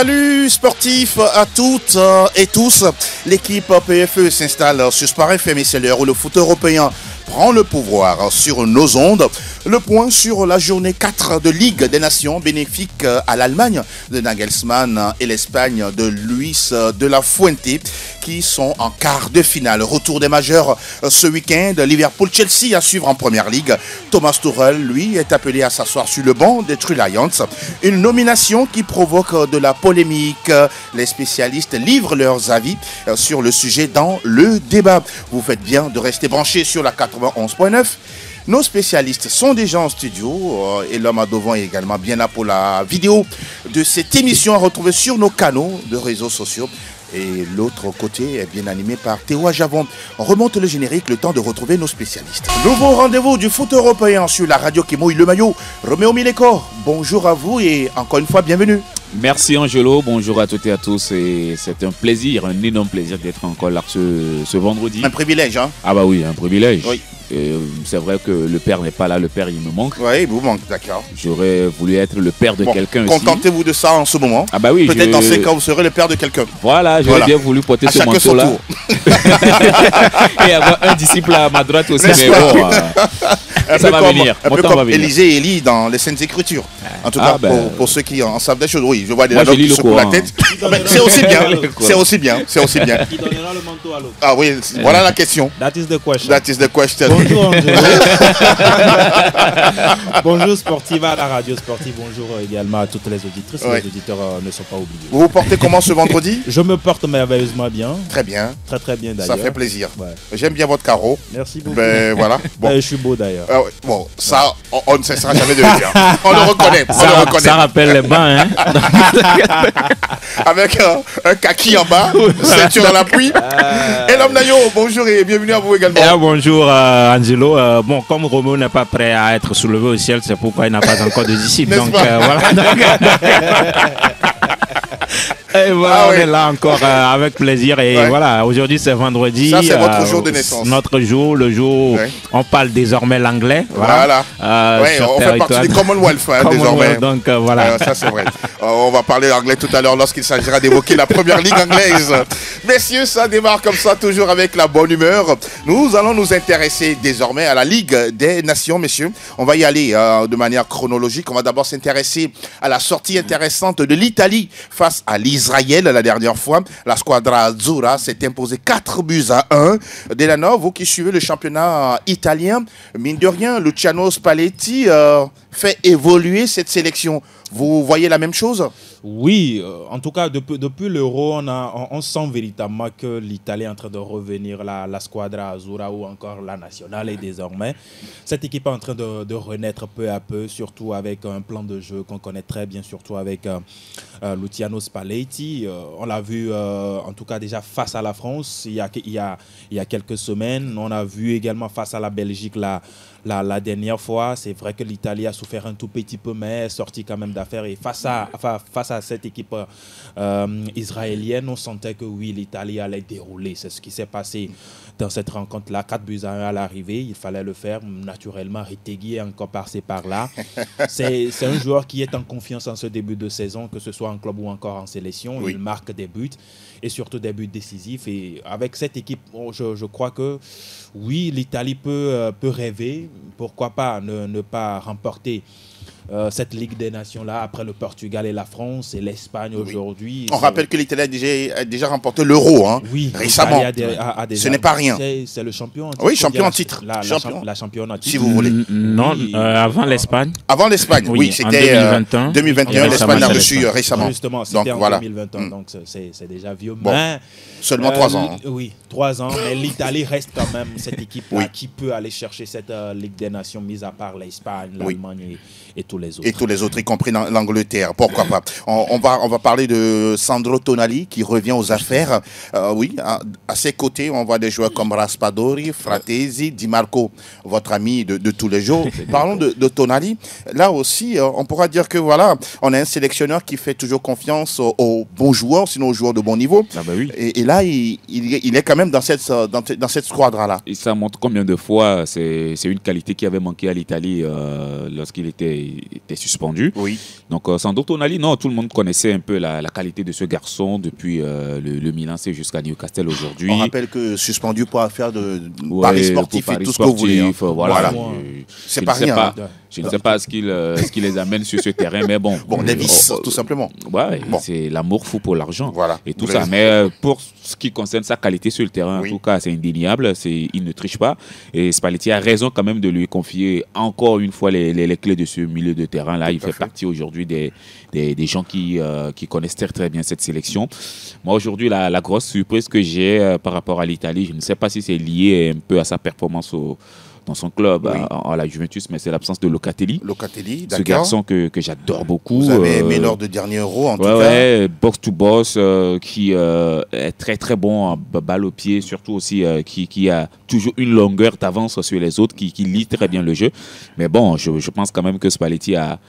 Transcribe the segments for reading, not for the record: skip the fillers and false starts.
Salut sportifs à toutes et tous. L'équipe PFE s'installe sur Sport FM et c'est l'heure où le foot européen prend le pouvoir sur nos ondes. Le point sur la journée 4 de Ligue des Nations bénéfique à l'Allemagne de Nagelsmann et l'Espagne de Luis de la Fuente qui sont en quart de finale. Retour des majeurs ce week-end. Liverpool-Chelsea à suivre en Première Ligue. Thomas Tuchel, lui, est appelé à s'asseoir sur le banc des Three Lions. Une nomination qui provoque de la polémique. Les spécialistes livrent leurs avis sur le sujet dans le débat. Vous faites bien de rester branchés sur la 91.9. Nos spécialistes sont déjà en studio et l'homme à devant est également bien là pour la vidéo de cette émission à retrouver sur nos canaux de réseaux sociaux. Et l'autre côté est bien animé par Théo Ajavon. On remonte le générique, le temps de retrouver nos spécialistes. Nouveau rendez-vous du foot européen sur la radio qui mouille le maillot. Roméo Mileko, bonjour à vous et encore une fois, bienvenue. Merci Angelo, bonjour à toutes et à tous. Et c'est un plaisir, un énorme plaisir d'être encore là ce vendredi. Un privilège, hein? Ah bah oui, un privilège. Oui. C'est vrai que le père n'est pas là, le père il me manque. Oui, il vous manque, d'accord. J'aurais voulu être le père de quelqu'un aussi. Contentez-vous de ça en ce moment. Ah bah oui. Peut-être dans ces cas, vous serez le père de quelqu'un. Voilà, j'aurais bien voulu porter ce manteau-là. Et avoir un disciple à ma droite aussi, mais bon, ça va venir. Un peu comme Élisée et Élie dans les Saintes Écritures. En tout cas, pour ceux qui en savent des choses, oui, je vois des analogues qui secouent la tête. C'est aussi bien, c'est aussi bien, c'est aussi bien. Qui donnera le manteau à l'autre? Ah oui, voilà la question. That is the question. That is the question. Bonjour Angelo. Bonjour sportive à la radio sportive. Bonjour également à toutes les auditrices. Ouais. Les auditeurs ne sont pas oubliés. Vous vous portez comment ce vendredi? Je me porte merveilleusement bien. Très bien. Très très bien d'ailleurs. Ça fait plaisir. Ouais. J'aime bien votre carreau. Merci beaucoup. Ben voilà. Bon. Je suis beau d'ailleurs. Ouais. Bon, ça, on ne cessera jamais de le dire. On le reconnaît. Ça rappelle les bains, hein. Avec un kaki en bas, ceinture à l'appui. Et l'homme Nayo, bonjour et bienvenue à vous également. Bonjour Angelo. Bon, comme Romo n'est pas prêt à être soulevé au ciel, c'est pourquoi il n'a pas encore de disciple. Donc voilà. Et voilà, on est là encore avec plaisir. Et voilà, aujourd'hui c'est vendredi. Ça, c'est votre jour de naissance. Notre jour, le jour où on parle désormais l'anglais. Voilà. On fait partie du Commonwealth désormais. Donc voilà. Ça, c'est vrai. On va parler anglais tout à l'heure lorsqu'il s'agira d'évoquer la première ligue anglaise. Messieurs, ça démarre comme ça, toujours avec la bonne humeur. Nous allons nous intéresser désormais à la Ligue des Nations, messieurs. On va y aller de manière chronologique. On va d'abord s'intéresser à la sortie intéressante de l'Italie face à l'Israël la dernière fois. La Squadra Azzurra s'est imposée 4-1. Delano, vous qui suivez le championnat italien, mine de rien, Luciano Spalletti fait évoluer cette sélection. Vous voyez la même chose? Oui, en tout cas, depuis l'Euro, on sent véritablement que l'Italie est en train de revenir, la Squadra Azzurra ou encore la nationale. Et désormais, cette équipe est en train de renaître peu à peu, surtout avec un plan de jeu qu'on connaît très bien, surtout avec Luciano Spalletti. On l'a vu, en tout cas, déjà face à la France il y a quelques semaines. On a vu également face à la Belgique la dernière fois. C'est vrai que l'Italie a souffert un tout petit peu, mais est sortie quand même d'affaires. Et face à cette équipe israélienne, on sentait que oui, l'Italie allait dérouler. C'est ce qui s'est passé dans cette rencontre-là. 4-1 à l'arrivée, il fallait le faire. Naturellement, Retegui est encore par-ci par-là. C'est un joueur qui est en confiance en ce début de saison, que ce soit en club ou encore en sélection. Oui. Il marque des buts et surtout des buts décisifs. Et avec cette équipe, je crois que oui, l'Italie peut rêver. Pourquoi pas ne pas remporter cette Ligue des Nations-là après le Portugal et la France et l'Espagne aujourd'hui. On rappelle que l'Italie a déjà remporté l'Euro récemment. Ce n'est pas rien. C'est le champion en titre. Oui, champion en titre. La championne en titre. Si vous voulez. Non, avant l'Espagne. Avant l'Espagne, oui, c'était 2021. L'Espagne a reçu récemment. Justement, c'était en 2021, donc c'est déjà vieux. Bon, mais, seulement 3 ans. Oui, 3 ans, mais l'Italie reste quand même cette équipe-là qui peut aller chercher cette Ligue des Nations, mis à part l'Espagne, l'Allemagne et tous les autres. Et tous les autres, y compris l'Angleterre, pourquoi pas. On va parler de Sandro Tonali qui revient aux affaires. Oui, à ses côtés, on voit des joueurs comme Raspadori, Fratesi, Di Marco, votre ami de tous les jours. Parlons de Tonali. Là aussi, on pourra dire que voilà, on a un sélectionneur qui fait toujours confiance aux bons joueurs, sinon aux joueurs de bon niveau. Ah bah oui. Et là, il est quand même dans cette squadra-là. Et ça montre combien de fois c'est une qualité qui avait manqué à l'Italie lorsqu'il était était suspendu. Oui. Donc sans doute Tonali, non, tout le monde connaissait un peu la qualité de ce garçon depuis le Milan C jusqu'à Newcastle aujourd'hui. On rappelle que suspendu pour affaire de Ouais, paris sportif pour et paris tout ce que vous voulez. Hein. sportif, voilà. Voilà. Je C'est ne pas sais rien, pas- hein. Je ne sais pas ce qui les amène sur ce terrain, mais bon. Bon, des vices, tout simplement. Ouais, Bon. c'est l'amour fou pour l'argent. Voilà. Et tout Vous ça. l'avez- Mais pour ce qui concerne sa qualité sur le terrain, Oui. en tout cas, c'est indéniable. Il ne triche pas. Et Spalletti a raison quand même de lui confier encore une fois les clés de ce milieu de terrain-là. Il Tout à fait fait. partie aujourd'hui des gens qui connaissent très très bien cette sélection. Moi, aujourd'hui, la grosse surprise que j'ai par rapport à l'Italie, je ne sais pas si c'est lié un peu à sa performance dans son club, Oui. à la Juventus, mais c'est l'absence de Locatelli. Locatelli, Ce d'accord. garçon que j'adore beaucoup. Vous avez aimé lors de dernier Euro, en tout Ouais, cas. ouais, box to box, qui est très très bon en balle au pied, surtout aussi qui a toujours une longueur d'avance sur les autres, qui lit très bien le jeu. Mais bon, je pense quand même que Spalletti a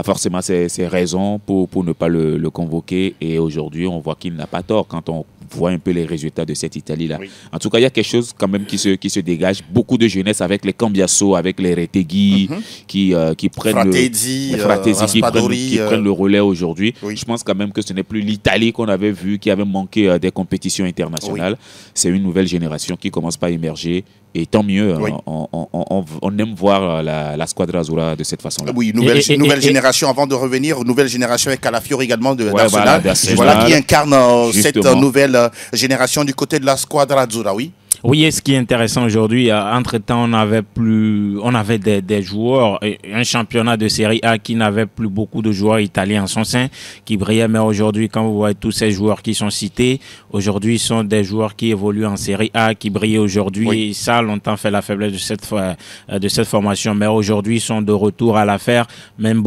forcément ses raisons pour ne pas le convoquer. Et aujourd'hui, on voit qu'il n'a pas tort quand on voit un peu les résultats de cette Italie-là. Oui. En tout cas, il y a quelque chose quand même qui se dégage. Beaucoup de jeunesse avec les Cambiasso, avec les Retegui, qui prennent Fratesi, les Fratesi Raspadori, qui prennent le relais aujourd'hui. oui. Je pense quand même que ce n'est plus l'Italie qu'on avait vu, qui avait manqué des compétitions internationales. C'est une nouvelle génération qui commence par émerger. Et tant mieux, Oui. on aime voir la Squadra Azzurra de cette façon-là. Oui, nouvelle Et- génération avant de revenir, nouvelle génération avec Calafiori également Ouais, d'Arsenal. voilà, d'Arsenal. Voilà qui incarne cette Justement. nouvelle génération du côté de la Squadra Azzurra, oui. Oui, et ce qui est intéressant aujourd'hui, entre-temps, on avait des joueurs, et un championnat de Série A qui n'avait plus beaucoup de joueurs italiens en son sein, qui brillaient. Mais aujourd'hui, quand vous voyez tous ces joueurs qui sont cités, aujourd'hui, sont des joueurs qui évoluent en Série A, qui brillent aujourd'hui. Oui. Et ça a longtemps fait la faiblesse de cette formation. Mais aujourd'hui, ils sont de retour à l'affaire. Même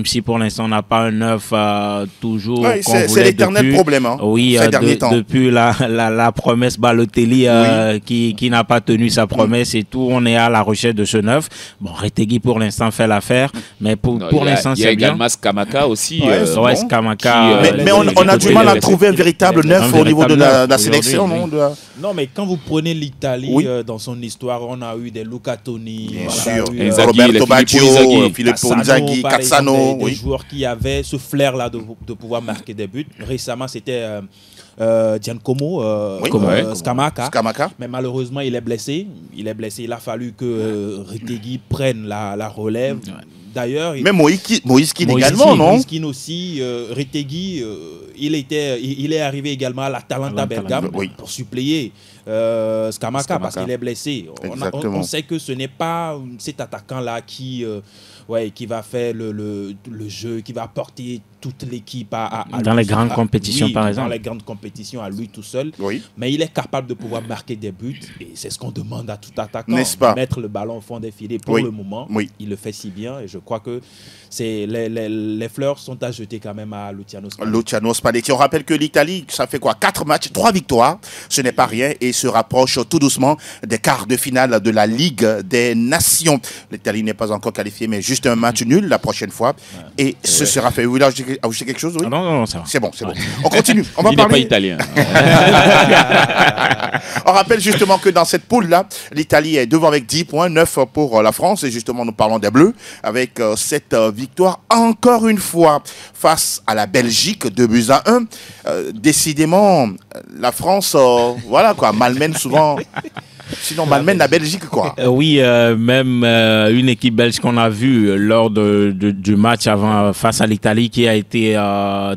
si pour l'instant, on n'a pas un neuf toujours Ouais, qu'on c'est voulait l'éternel depuis. problème, hein, Oui, ces derniers temps. depuis la promesse Balotelli qui n'a pas tenu sa promesse et tout, on est à la recherche de ce neuf. Bon, Retegui pour l'instant fait l'affaire, mais pour Non, l'instant il y a c'est bien. également Skamaka aussi. Ouais, c'est Ouais, bon. Skamaka, Qui, Mais on a du mal à trouver un véritable neuf au niveau de la neuf sélection, non aujourd'hui, de- Non, mais quand vous prenez l'Italie Oui. Dans son histoire, on a eu des Luca Toni, Bien on a sûr. eu, Inzaghi, Roberto les Baggio, Filippo Inzaghi, Filippo Inzaghi, par exemple, Cazzano, des oui. joueurs qui avaient ce flair-là de pouvoir marquer des buts. Récemment, c'était Giancomo, Oui. Scamacca. Scamacca. Mais malheureusement, il est blessé. Il a fallu que Retegui prenne la relève. D'ailleurs, Mais Moïse Kean Moïse également, Kean, non Moïse Kean aussi, Retegui, il est arrivé également à l'Atalanta Bergame oui. pour suppléer Scamacca parce qu'il est blessé. Exactement. On sait que ce n'est pas cet attaquant-là qui va faire le jeu, qui va porter toute l'équipe à Dans lui. les grandes compétitions, par Dans exemple. les grandes compétitions, à lui tout seul. Oui. Mais il est capable de pouvoir marquer des buts et c'est ce qu'on demande à tout attaquant. N'est-ce pas? Mettre le ballon au fond des filets. Pour Oui. le moment, Oui. il le fait si bien et je crois que les fleurs sont à jeter quand même à Luciano Spalletti. Luciano Spalletti. On rappelle que l'Italie, ça fait quoi? 4 matchs, 3 victoires. Ce n'est pas rien et se rapproche tout doucement des quarts de finale de la Ligue des Nations. L'Italie n'est pas encore qualifiée, mais juste un match nul la prochaine fois. Et ce sera fait. Vous voulez ajouter quelque chose? Oui? Non, ça va. C'est bon, c'est bon. On continue. On va Il n'est pas parler. italien. On rappelle justement que dans cette poule-là, l'Italie est devant avec 10 points, 9 pour la France. Et justement, nous parlons des Bleus avec cette victoire encore une fois face à la Belgique, 2-1. Décidément, la France, voilà quoi, malmène souvent. Sinon, malmène la Belgique, quoi. Oui, même une équipe belge qu'on a vue lors du match avant face à l'Italie qui a été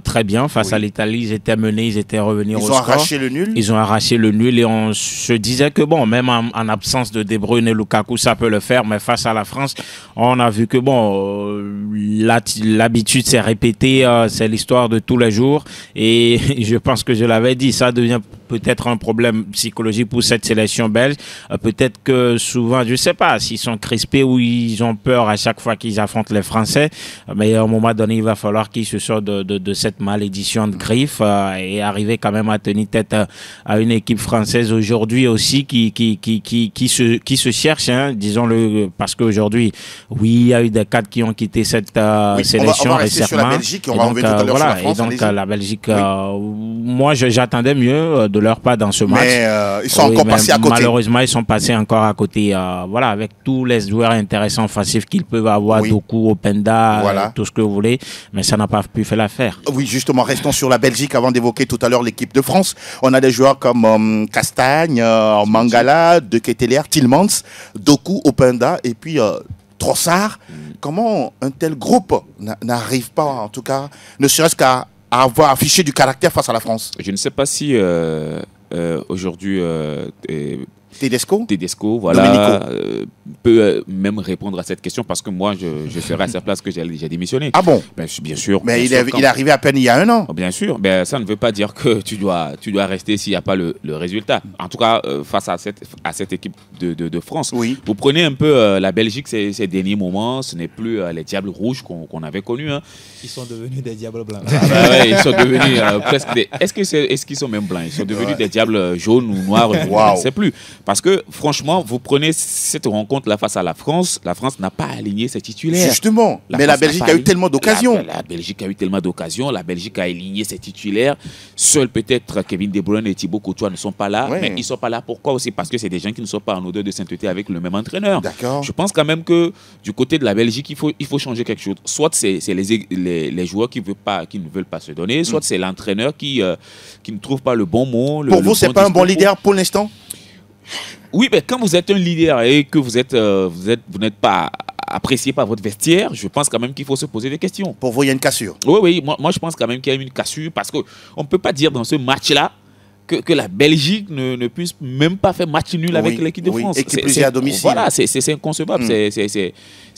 très bien. Face à l'Italie, ils étaient menés, ils étaient revenus au Ils score. ont arraché le nul. Ils ont arraché le nul et on se disait que bon, même en absence de De Bruyne et Lukaku, ça peut le faire. Mais face à la France, on a vu que bon, l'habitude s'est répétée. C'est l'histoire de tous les jours. Et je pense que je l'avais dit, ça devient peut-être un problème psychologique pour cette sélection belge. Peut-être que souvent, je ne sais pas s'ils sont crispés ou ils ont peur à chaque fois qu'ils affrontent les Français. Mais à un moment donné, il va falloir qu'ils se sortent de cette malédiction de griffe et arriver quand même à tenir tête à une équipe française aujourd'hui aussi qui se cherche, hein, disons-le, parce qu'aujourd'hui, oui, il y a eu des cadres qui ont quitté cette sélection on va rester récemment. sur la Belgique et on va revenir tout à l'heure sur la France. Et donc allez-y. la Belgique, moi j'attendais mieux de leur part dans ce match. Mais ils sont encore passés à côté. Malheureusement, ils sont passés encore à côté. Voilà, avec tous les joueurs intéressants offensifs qu'ils peuvent avoir, Doku, Openda, tout ce que vous voulez, mais ça n'a pas pu faire l'affaire. Oui, justement, restons sur la Belgique avant d'évoquer tout à l'heure l'équipe de France. On a des joueurs comme Castagne, Mangala, De Ketelaere, Tielemans, Doku, Openda et puis Trossard. Comment un tel groupe n'arrive pas, en tout cas, ne serait-ce qu'à avoir affiché du caractère face à la France? Je ne sais pas si aujourd'hui Tedesco, voilà, peut même répondre à cette question parce que moi, je serai à sa place que j'ai démissionné. Ah bon? Bien sûr. Mais il est arrivé à peine il y a un an. Bien sûr. Ben, ça ne veut pas dire que tu dois rester s'il n'y a pas le résultat. En tout cas, face à cette équipe de France. Oui. Vous prenez un peu la Belgique ces derniers moments. Ce n'est plus les Diables Rouges qu'on avait connus. Hein. Ils sont devenus des Diables Blancs. Ouais, ils sont devenus presque des... Est-ce qu'ils sont même blancs? Ils sont devenus des Diables jaunes ou noirs. Je ne sais plus. Parce que, franchement, vous prenez cette rencontre-là face à la France n'a pas aligné ses titulaires. Justement. Mais la Belgique a eu tellement d'occasions. La Belgique a eu tellement d'occasions. La Belgique a aligné ses titulaires. Seuls peut-être Kevin De Bruyne et Thibaut Courtois ne sont pas là. Ouais. Mais ils ne sont pas là pourquoi aussi? Parce que c'est des gens qui ne sont pas en odeur de sainteté avec le même entraîneur. D'accord. Je pense quand même que du côté de la Belgique, il faut changer quelque chose. Soit c'est les joueurs qui ne veulent pas se donner, soit c'est l'entraîneur qui ne trouve pas le bon mot. Pour vous, ce n'est pas un bon leader pour l'instant? Oui, mais quand vous êtes un leader et que vous n'êtes pas apprécié par votre vestiaire, je pense quand même qu'il faut se poser des questions. Pour vous, il y a une cassure? Oui, moi je pense quand même qu'il y a une cassure parce qu'on ne peut pas dire dans ce match-là que la Belgique ne puisse même pas faire match nul avec l'équipe de France. Et qui plus est à domicile. Voilà, c'est inconcevable, c'est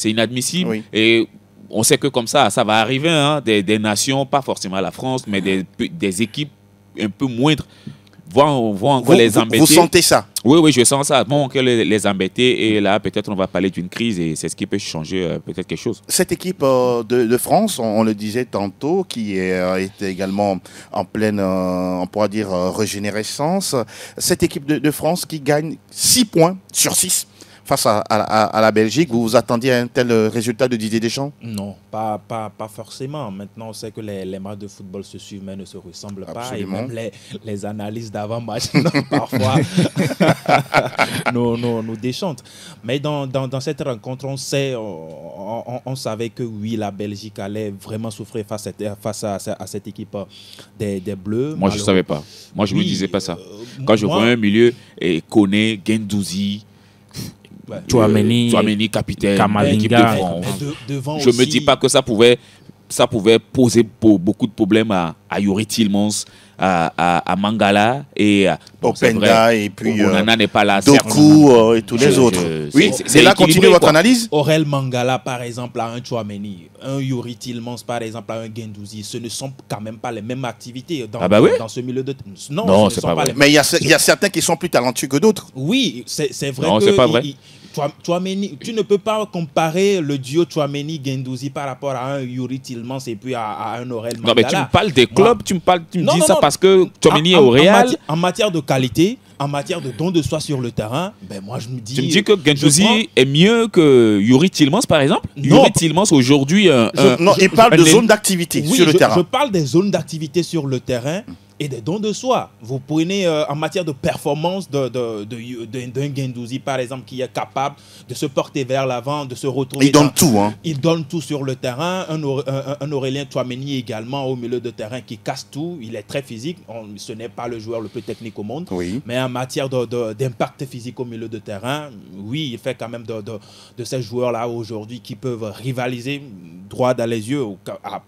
inadmissible. Oui. Et on sait que comme ça va arriver, hein, des nations, pas forcément la France, mais des équipes un peu moindres, vont encore les embêter. Vous sentez ça? Oui, je sens ça. Vont encore les embêter et là, peut-être on va parler d'une crise et c'est ce qui peut changer peut-être quelque chose. Cette équipe de France, on le disait tantôt, qui est également en pleine, on pourra dire, régénérescence. Cette équipe de France qui gagne 6 points sur 6 face à la Belgique, vous vous attendiez à un tel résultat de Didier Deschamps? Non, pas forcément. Maintenant, on sait que les matchs de football se suivent mais ne se ressemblent Absolument. pas. Et même les analyses d'avant-match, parfois, nous déchantent. Mais dans cette rencontre, on savait que oui, la Belgique allait vraiment souffrir face à cette équipe des Bleus. Moi, je ne savais pas. Moi, je ne me disais pas ça. Quand je vois un milieu, et Koné, Guendouzi, Tchouaméni, capitaine, Kamavinga, je ne me dis pas que ça pouvait poser beaucoup de problèmes à Youri Tielemans, à Mangala et Openda et puis Onana n'est pas là, Doku et tous les autres. Oui, c'est là continuez votre analyse. Aurel Mangala par exemple à un Tchouaméni, un Youri Tielemans par exemple à un Guendouzi, ce ne sont quand même pas les mêmes activités dans ce milieu de non, c'est pas vrai. Mais il y a certains qui sont plus talentueux que d'autres. Oui, c'est vrai. Non, c'est pas vrai. Tchouaméni, tu ne peux pas comparer le duo Tchouaméni-Guendouzi par rapport à un Youri Tielemans et puis à un Aurel Mangala. Non, mais tu me parles des clubs, tu me dis ça parce que Tchouaméni est au Real. En matière de qualité, en matière de don de soi sur le terrain, ben moi je me dis... Tu me dis que Guendouzi est mieux que Youri Tielemans par exemple? Youri Tielemans aujourd'hui... non, il parle de zones d'activité sur le terrain. Je parle des zones d'activité sur le terrain et des dons de soi. Vous prenez en matière de performance d'un Guendouzi, par exemple, qui est capable de se porter vers l'avant, de se retrouver... Il donne tout. Hein. Il donne tout sur le terrain. Un Aurélien Tchouaméni également au milieu de terrain qui casse tout. Il est très physique. Ce n'est pas le joueur le plus technique au monde. Oui. Mais en matière d'impact physique au milieu de terrain, oui, il fait quand même de ces joueurs-là aujourd'hui qui peuvent rivaliser droit dans les yeux.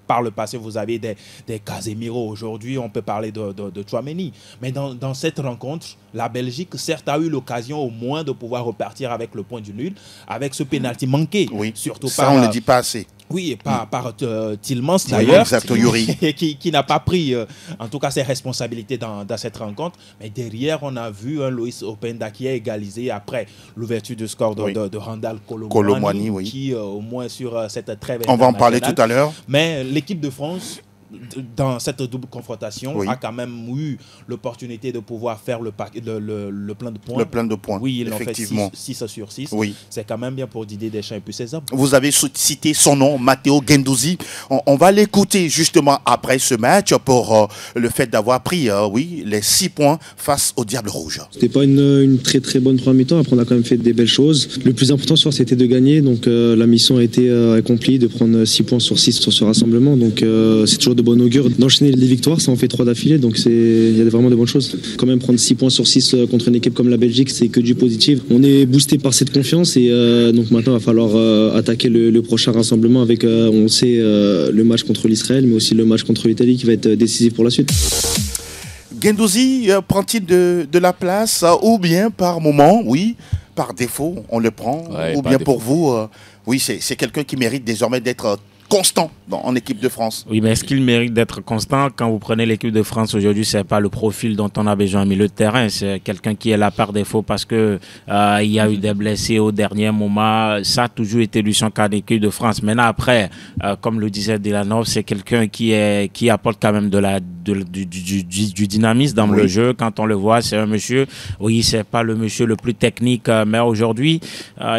Par le passé, vous avez des Casemiro. Aujourd'hui, on peut parler de Tchouaméni. Mais dans cette rencontre, la Belgique, certes, a eu l'occasion au moins de pouvoir repartir avec le point du nul, avec ce pénalty manqué. Oui, surtout ça, on ne le dit pas assez. Oui, par Tielemans d'ailleurs, qui n'a pas pris en tout cas ses responsabilités dans cette rencontre. Mais derrière, on a vu un Loïs Openda qui a égalisé après l'ouverture du score de Randal Colomwani, qui au moins sur cette trêve. On va en parler tout à l'heure. Mais l'équipe de France dans cette double confrontation, Oui. a quand même eu l'opportunité de pouvoir faire le plein de points. Le plein de points. Oui, ils l'ont fait effectivement. 6 sur 6. Oui. C'est quand même bien pour Didier Deschamps et puis ses hommes. Vous avez cité son nom, Matteo Guendouzi. On va l'écouter justement après ce match pour le fait d'avoir pris les 6 points face au Diable Rouge. C'était pas une très très bonne première mi-temps. Après, on a quand même fait des belles choses. Le plus important ce soir, c'était de gagner. Donc la mission a été accomplie, de prendre 6 points sur 6 sur ce rassemblement. Donc c'est toujours de bon augure. D'enchaîner les victoires, ça en fait 3 d'affilée. Donc il y a vraiment de bonnes choses. Quand même prendre 6 points sur 6 contre une équipe comme la Belgique, c'est que du positif. On est boosté par cette confiance et donc maintenant, il va falloir attaquer le prochain rassemblement avec, on sait, le match contre l'Israël, mais aussi le match contre l'Italie qui va être décisif pour la suite. Guendouzi prend-il de la place ou bien par moment, oui, par défaut, on le prend, Ouais, ou par bien défaut. pour vous, oui, c'est quelqu'un qui mérite désormais d'être constant en équipe de France. Oui, mais est-ce qu'il mérite d'être constant? Quand vous prenez l'équipe de France aujourd'hui, c'est pas le profil dont on a besoin au milieu de terrain. C'est quelqu'un qui est là par défaut parce que il y a eu des blessés au dernier moment. Ça a toujours été lui son cas d'équipe de France. Maintenant, après, comme le disait Delanov, c'est quelqu'un qui apporte quand même du dynamisme dans le jeu. Quand on le voit, c'est un monsieur, oui, c'est pas le monsieur le plus technique, mais aujourd'hui,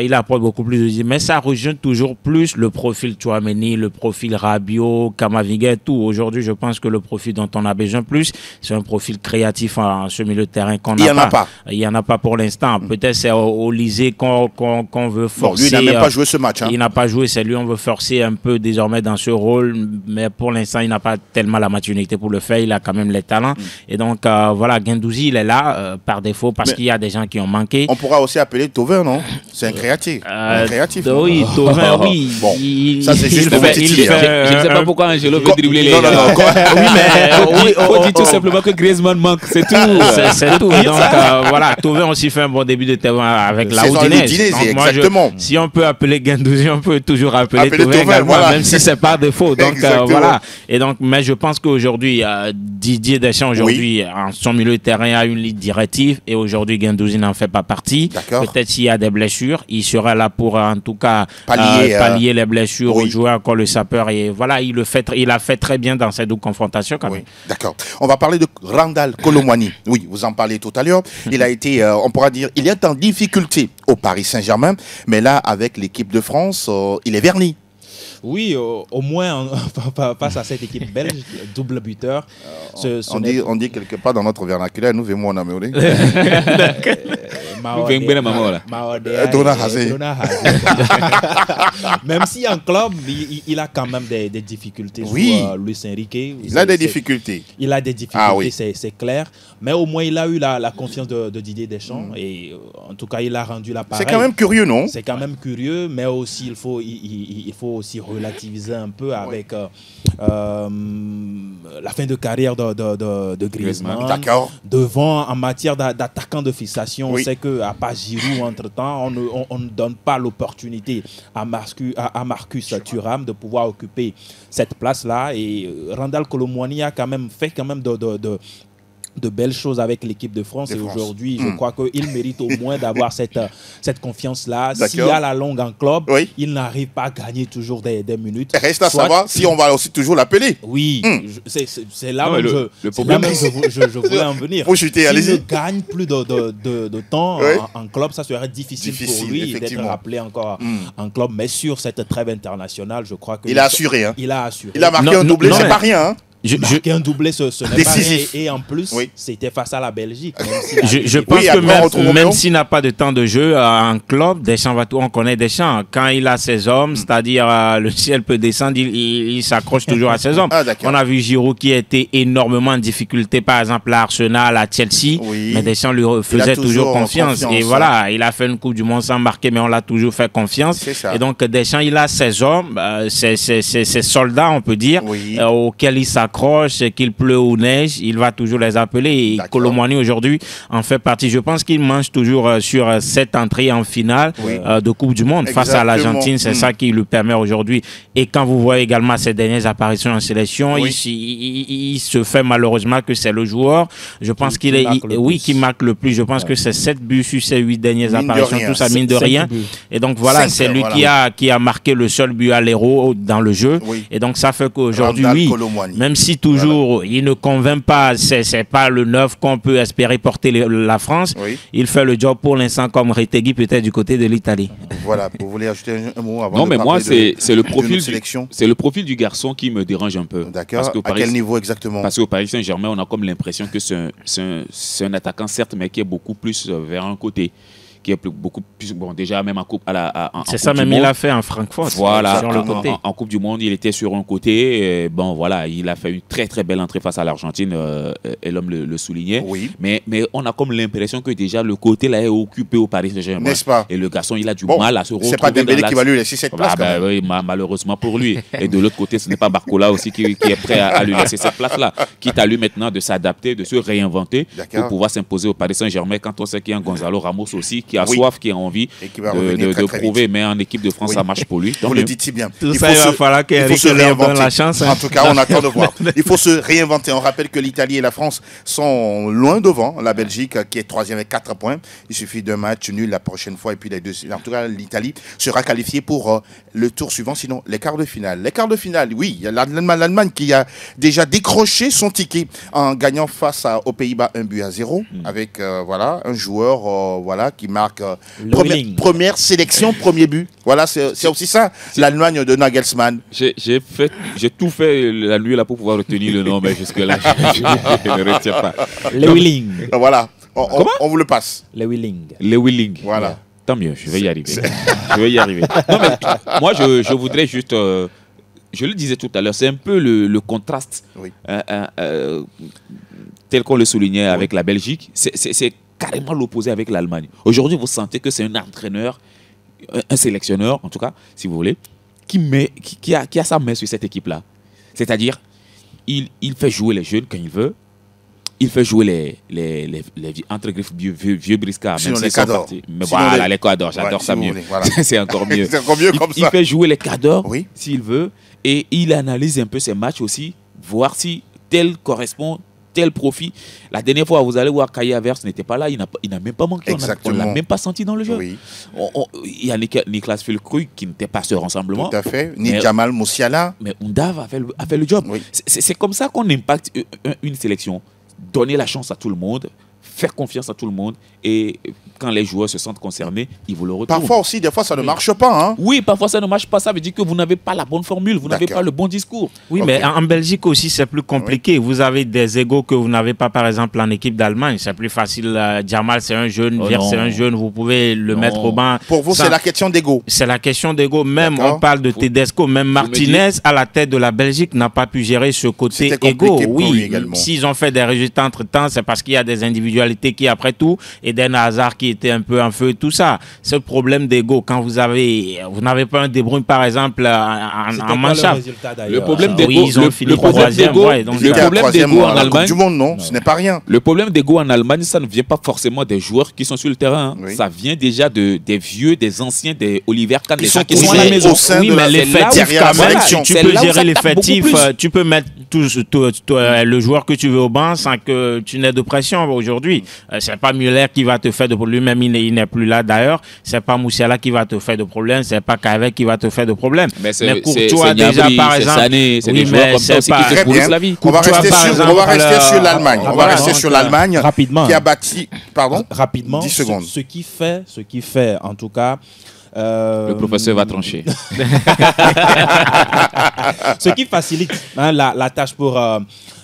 il apporte beaucoup plus de dynamisme. Mais ça rejoint toujours plus le profil Tchouaméni, le profil Rabiot, Kamavinga et tout. Aujourd'hui, je pense que le profil dont on a besoin plus, c'est un profil créatif en ce milieu de terrain qu'on n'a pas. Il n'y en a pas. Il n'y en a pas pour l'instant. Peut-être c'est au Lisée qu'on veut forcer. Bon, lui, il n'a même pas joué ce match. Il n'a pas joué, c'est lui, on veut forcer un peu désormais dans ce rôle. Mais pour l'instant, il n'a pas tellement la maturité pour le faire. Il a quand même les talents. Et donc, voilà, Guendouzi, il est là par défaut parce qu'il y a des gens qui ont manqué. On pourra aussi appeler Thauvin, non? C'est un créatif. Un créatif. Oui, Thauvin, oui. Bon, ça c'est juste pour Je ne sais pas pourquoi Angelo veut dribbler les Non, non, non. Oui, mais il faut dire tout simplement que Griezmann manque, c'est tout. c'est tout. Donc voilà, Thauvin aussi fait un bon début de terrain avec la Udinese, exactement. Si on peut appeler Guendouzi, on peut toujours appeler Thauvin également, voilà. même si c'est par défaut. Donc Exactement. voilà. Et donc, mais je pense qu'aujourd'hui, Didier Deschamps aujourd'hui en son milieu de terrain a une ligne directive et aujourd'hui Guendouzi n'en fait pas partie. D'accord. Peut-être s'il y a des blessures, il sera là pour en tout cas Pallier, les blessures, oui. jouer encore le sapeur et voilà, il a fait très bien dans cette double confrontation quand même. Oui, d'accord. On va parler de Randal Kolo Muani. Oui, vous en parlez tout à l'heure. Il a été, on pourra dire, il est en difficulté au Paris Saint-Germain, mais là, avec l'équipe de France, il est verni. Oui, au moins face à cette équipe belge, double buteur. On dit quelque part dans notre vernaculaire, nous vemos en Amérique. Dona Hazé. Même si en club, il a quand même des difficultés. Oui. Luis Enrique. Il a des difficultés. Il a des difficultés, Ah oui. c'est clair. Mais au moins, il a eu la confiance de Didier Deschamps. Et en tout cas, il a rendu l'appareil. C'est quand même curieux, non? C'est quand même curieux, mais aussi il faut aussi relativiser un peu avec la fin de carrière de Griezmann. D'accord. Devant, en matière d'attaquant de fixation, Oui. on sait qu'à part Giroud, entre-temps, on ne donne pas l'opportunité à Marcus Thuram de pouvoir occuper cette place-là. Et Randal Kolo Muani a quand même fait de belles choses avec l'équipe de France. Et aujourd'hui, je crois qu'il mérite au moins d'avoir cette confiance-là. S'il y a la longue en club, il n'arrive pas à gagner toujours des minutes. Reste à savoir si on va aussi toujours l'appeler. Oui, c'est là où le problème, je voulais en venir. Faut chuter, S'il allez-y. ne gagne plus de temps en club, ça serait difficile pour lui d'être rappelé encore en club. Mais sur cette trêve internationale, je crois qu'il a assuré. Hein. Il a assuré. Il a marqué un doublé, c'est pas rien. Hein. Marquer un doublé, ce n'est pas Décisif. rien. Et en plus, c'était face à la Belgique. Je pense que même s'il n'a pas de temps de jeu en club, Deschamps on connaît Deschamps. Quand il a ses hommes, c'est-à-dire le ciel peut descendre, il s'accroche toujours à ses hommes. On a vu Giroud qui était énormément en difficulté, par exemple à Arsenal, à Chelsea, mais Deschamps lui faisait toujours confiance. Et voilà, il a fait une Coupe du Monde sans marquer, mais on l'a toujours fait confiance. Et donc Deschamps, il a ses hommes, ses soldats, on peut dire, auxquels il s'accroche. Qu'il pleut ou neige, il va toujours les appeler. Et Kolo Muani aujourd'hui en fait partie. Je pense qu'il mange toujours sur cette entrée en finale de Coupe du Monde face à l'Argentine. C'est ça qui lui permet aujourd'hui. Et quand vous voyez également ses dernières apparitions en sélection, il se fait malheureusement que c'est le joueur. Je pense qui marque le plus. Je pense que c'est 7 buts sur ses 8 dernières apparitions, tout ça mine de rien. Et donc voilà, c'est lui qui a marqué le seul but à l'Hérault dans le jeu. Et donc ça fait qu'aujourd'hui, même si toujours il ne convainc pas, c'est pas le neuf qu'on peut espérer porter la France, il fait le job pour l'instant comme Retegui peut-être du côté de l'Italie. Voilà, vous voulez ajouter un mot avant Non, de mais moi, parler c'est le profil de sélection. C'est le profil du garçon qui me dérange un peu. D'accord. À quel niveau exactement? Parce qu'au Paris Saint-Germain, on a comme l'impression que c'est un attaquant, certes, mais qui est beaucoup plus vers un côté. Qui est beaucoup plus, bon, déjà même en coupe c'est ça même il a fait en Francfort. Voilà, sur le côté. En Coupe du Monde, il était sur un côté. Et bon, voilà, il a fait une très très belle entrée face à l'Argentine, et l'homme le soulignait. Oui. Mais on a comme l'impression que déjà le côté là est occupé au Paris Saint-Germain. N'est-ce pas? Et le garçon, il a du mal à se retrouver. C'est pas Dembélé qui va lui laisser cette place. Oui, malheureusement pour lui. Et de l'autre côté, ce n'est pas Barcola aussi qui est prêt à lui laisser cette place-là. Quitte à lui maintenant de s'adapter, de se réinventer pour pouvoir s'imposer au Paris Saint-Germain quand on sait qu'il y a un Gonzalo Ramos aussi qui a soif, qui a envie de prouver, mais en équipe de France, ça marche pour lui. Vous le dites si bien. Il va falloir qu'il se réinvente la chance. En tout cas, on attend de voir. Il faut se réinventer. On rappelle que l'Italie et la France sont loin devant la Belgique, qui est 3e avec 4 points. Il suffit d'un match nul la prochaine fois. Et puis, en tout cas, l'Italie sera qualifiée pour le tour suivant, sinon les quarts de finale. Les quarts de finale, oui, il y a l'Allemagne qui a déjà décroché son ticket en gagnant face aux Pays-Bas 1-0 avec un joueur qui marque première sélection, premier but. Voilà, c'est aussi ça, l'Allemagne de Nagelsmann. J'ai tout fait la nuit là pour pouvoir retenir le nom, mais jusque-là, je ne retiens pas. Lewilling. Voilà, on vous le passe. Lewilling. Voilà. Tant mieux, je vais y arriver. Je vais y arriver. Non, mais moi, je voudrais juste... je le disais tout à l'heure, c'est un peu le contraste tel qu'on le soulignait avec la Belgique. C'est carrément l'opposé avec l'Allemagne. Aujourd'hui, vous sentez que c'est un entraîneur, un sélectionneur, en tout cas, si vous voulez, qui a sa main sur cette équipe-là. C'est-à-dire, il fait jouer les jeunes quand il veut. Il fait jouer les entre griffes vieux briscards, même si sont partis. Mais voilà, les cadors, j'adore ça mieux. Voilà. C'est encore mieux. C'est encore mieux comme ça. Il fait jouer les cadors, s'il veut, et il analyse un peu ses matchs aussi, voir si tel correspond, tel profit. La dernière fois, vous allez voir Kai Havertz n'était pas là, il n'a même pas manqué. On ne l'a même pas senti dans le jeu. Oui. Il y a Niklas Füllkrug qui n'était pas sur rassemblement. Tout à fait. Ni Jamal Musiala. Mais Undav a fait le job. Oui. C'est comme ça qu'on impacte une sélection. Donner la chance à tout le monde, faire confiance à tout le monde, et quand les joueurs se sentent concernés, ils vous le retrouvent. Parfois aussi, des fois, ça ne marche pas. Hein? Oui, parfois ça ne marche pas. Ça veut dire que vous n'avez pas la bonne formule, vous n'avez pas le bon discours. Oui, mais en Belgique aussi, c'est plus compliqué. Vous avez des égos que vous n'avez pas, par exemple, en équipe d'Allemagne. C'est plus facile. Jamal, c'est un jeune, Vir, c'est un jeune. Vous pouvez le mettre au banc. Pour vous, c'est la question d'ego. C'est la question d'ego. Même, on parle de Tedesco. Même Martinez, à la tête de la Belgique, n'a pas pu gérer ce côté égo. Oui, s'ils ont fait des résultats entre-temps, c'est parce qu'il y a des individualités qui, après tout, Eden Hazard qui était un peu en feu, tout ça. Ce problème d'ego, quand vous n'avez pas un De Bruyne, par exemple, en manchap. Le problème d'ego, ils ont fini troisième. Le problème d'ego en Allemagne, du monde, non, ce n'est pas rien. Le problème d'ego en Allemagne, ça ne vient pas forcément des joueurs qui sont sur le terrain. Hein. Ça vient déjà des vieux, des anciens, des Oliver Kahn, des gens qui sont à la maison. Oui, mais l'effectif, quand même, tu peux gérer l'effectif, tu peux mettre le joueur que tu veux au banc sans que tu n'aies de pression aujourd'hui. C'est pas Müller qui va te faire de problème, lui-même il n'est plus là d'ailleurs. C'est pas Musiala qui va te faire de problème, c'est pas Kavek qui va te faire de problème. Mais Courtois déjà par exemple, c'est des joueurs comme ça aussi qui te pourrissent la vie. On va rester sur l'Allemagne. On va rester sur l'Allemagne rapidement qui a bâti. Pardon. Rapidement. 10 secondes. Ce qui fait, en tout cas. Le professeur va trancher. Ce qui facilite la tâche pour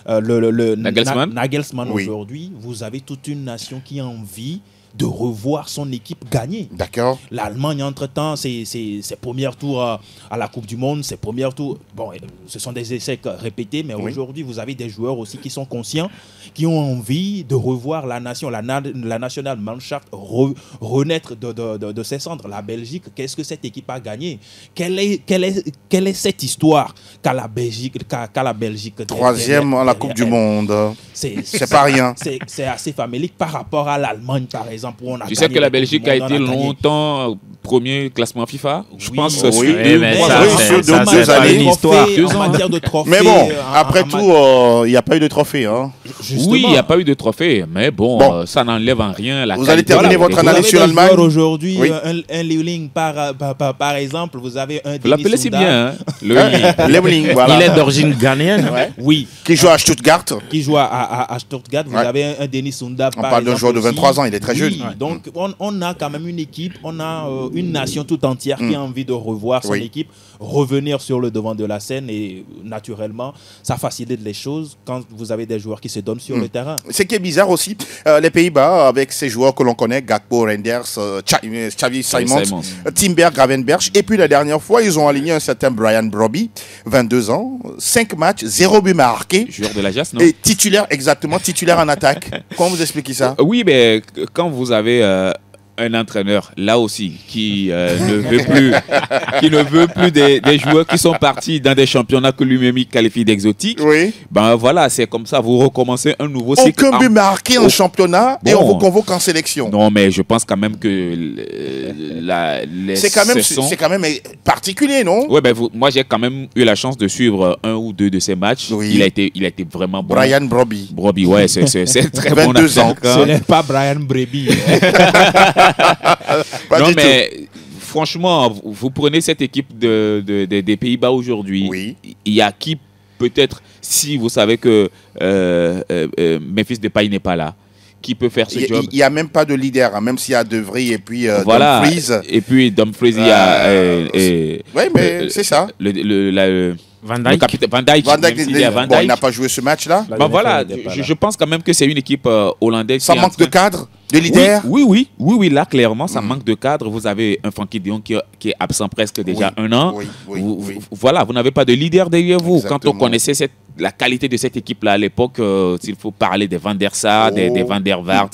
Nagelsmann aujourd'hui. Vous avez toute une nation qui a envie de revoir son équipe gagner. D'accord. L'Allemagne, entre-temps, ses premiers tours à la Coupe du Monde, ses premiers tours, bon, ce sont des essais répétés, mais aujourd'hui, vous avez des joueurs aussi qui sont conscients, qui ont envie de revoir la nation, la nationale Mannschaft renaître de ses cendres. La Belgique, qu'est-ce que cette équipe a gagné? Quelle est cette histoire qu'a la Belgique troisième à la Coupe du Monde. C'est pas rien. C'est assez famélique par rapport à l'Allemagne, par exemple. Tu sais que la Belgique a été longtemps premier classement FIFA. Je pense que sur 2 années. 2 ans. Mais bon, après tout, il n'y a pas eu de trophée. Hein. Justement. Oui, il n'y a pas eu de trophée, mais bon, ça n'enlève en rien la Vous qualité. allez terminer votre analyse sur l'Allemagne. Aujourd'hui, Oui. un Liuling par exemple, vous avez un Vous Denis l'appelez si Sunda, bien, hein, le Lebling, voilà. Il est d'origine ghanéenne. Ouais. oui, Qui joue à Stuttgart. qui joue à Stuttgart. Vous Ouais. avez un Denis Sunda. On par parle d'un exemple, joueur de aussi. 23 ans, il est très jeune. Oui, donc on a quand même une équipe, on a une nation tout entière qui a envie de revoir son Oui. équipe, revenir sur le devant de la scène et naturellement, ça facilite les choses quand vous avez des joueurs qui se donnent sur le terrain. Ce qui est bizarre aussi, les Pays-Bas, avec ces joueurs que l'on connaît, Gakpo, Reinders, Xavi Simons, Simons. Timber, Gravenberch, et puis la dernière fois, ils ont aligné un certain Brian Brobby, 22 ans, 5 matchs, 0 but marqué, joueur de la JAS, non? et titulaire, exactement, titulaire en attaque. Comment vous expliquez ça? Oui, mais quand vous avez un entraîneur, là aussi, qui ne veut plus des joueurs qui sont partis dans des championnats que lui-même il qualifie d'exotiques, Oui. ben voilà, c'est comme ça, vous recommencez un nouveau cycle. Aucun but marqué en championnat et Bon. on vous convoque en sélection. Non, mais je pense quand même que les C'est quand même, saisons- c'est quand même particulier, non? Ouais, ben moi j'ai quand même eu la chance de suivre un ou deux de ces matchs. Oui. Il a été vraiment bon. Brian Brobby. Broby, ouais, c'est très bon 22 ans. attaquant. Ce n'est pas Brian Breby. Pas Non, du mais franchement, vous prenez cette équipe des Pays-Bas aujourd'hui. Oui. Il y a qui, peut-être, si vous savez que Memphis Depay n'est pas là, qui peut faire ce tout. job. Il n'y a même pas de leader, hein, même s'il y a De Vrij et puis Voilà. Dumfries. Et puis Dumfries, il y a. Oui, mais c'est ça. Le Van le Dijk. capitaine Van Dijk. Van Dijk, même s'il y a Van bon, il Dijk. n'a pas joué ce match-là. La Ben dernière voilà, fois, il n'était pas là. je pense quand même que c'est une équipe hollandaise. Ça qui est manque en de train- cadre, de leader. Oui, là, clairement, ça manque de cadre. Vous avez un Frankie de Jong qui est absent presque déjà Oui, un an. oui, oui, oui. Voilà, vous n'avez pas de leader derrière vous. Quand Exactement. on connaissait la qualité de cette équipe-là à l'époque, s'il faut parler des Van der Sar, des Van der Vaart,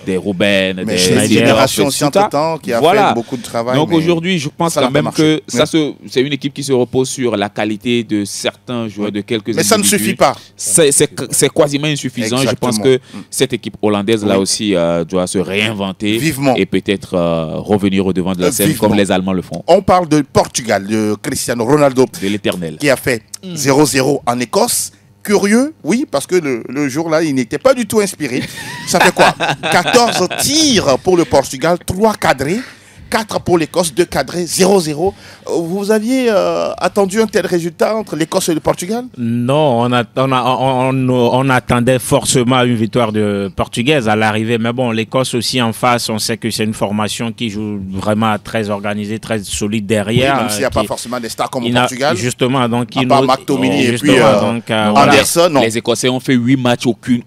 des Ruben, Mais des chez les Schneider, générations tout aussi ça. entre-temps qui a Voilà. fait beaucoup de travail. Donc mais aujourd'hui, je pense ça n'a quand pas même marché. que c'est une équipe qui se repose sur la qualité de certains joueurs, de quelques Mais ça ne individus. suffit pas. C'est quasiment insuffisant. Je pense Exactement. que cette équipe hollandaise, là Oui. aussi, doit se réinventer Vivement. et peut-être revenir au devant de la scène Vivement. comme les Allemands le font, On parle de Portugal, de Cristiano Ronaldo, de l'éternel. qui a fait 0-0 en Écosse. Curieux, oui, parce que le jour-là, il n'était pas du tout inspiré. Ça fait quoi? 14 tirs pour le Portugal, 3 cadrés, 4 pour l'Écosse, 2 cadrés, 0-0. Vous aviez attendu un tel résultat entre l'Écosse et le Portugal? Non, on attendait forcément une victoire de portugaise à l'arrivée. Mais bon, l'Écosse aussi en face, on sait que c'est une formation qui joue vraiment très organisée, très solide derrière. Oui, même s'il n'y a pas qui- forcément des stars comme au il n'a- Portugal. Justement, donc À il part nous- McTominay et puis, justement, donc, Non, voilà. Anderson, non. Les Écossais ont fait 8 matchs, aucune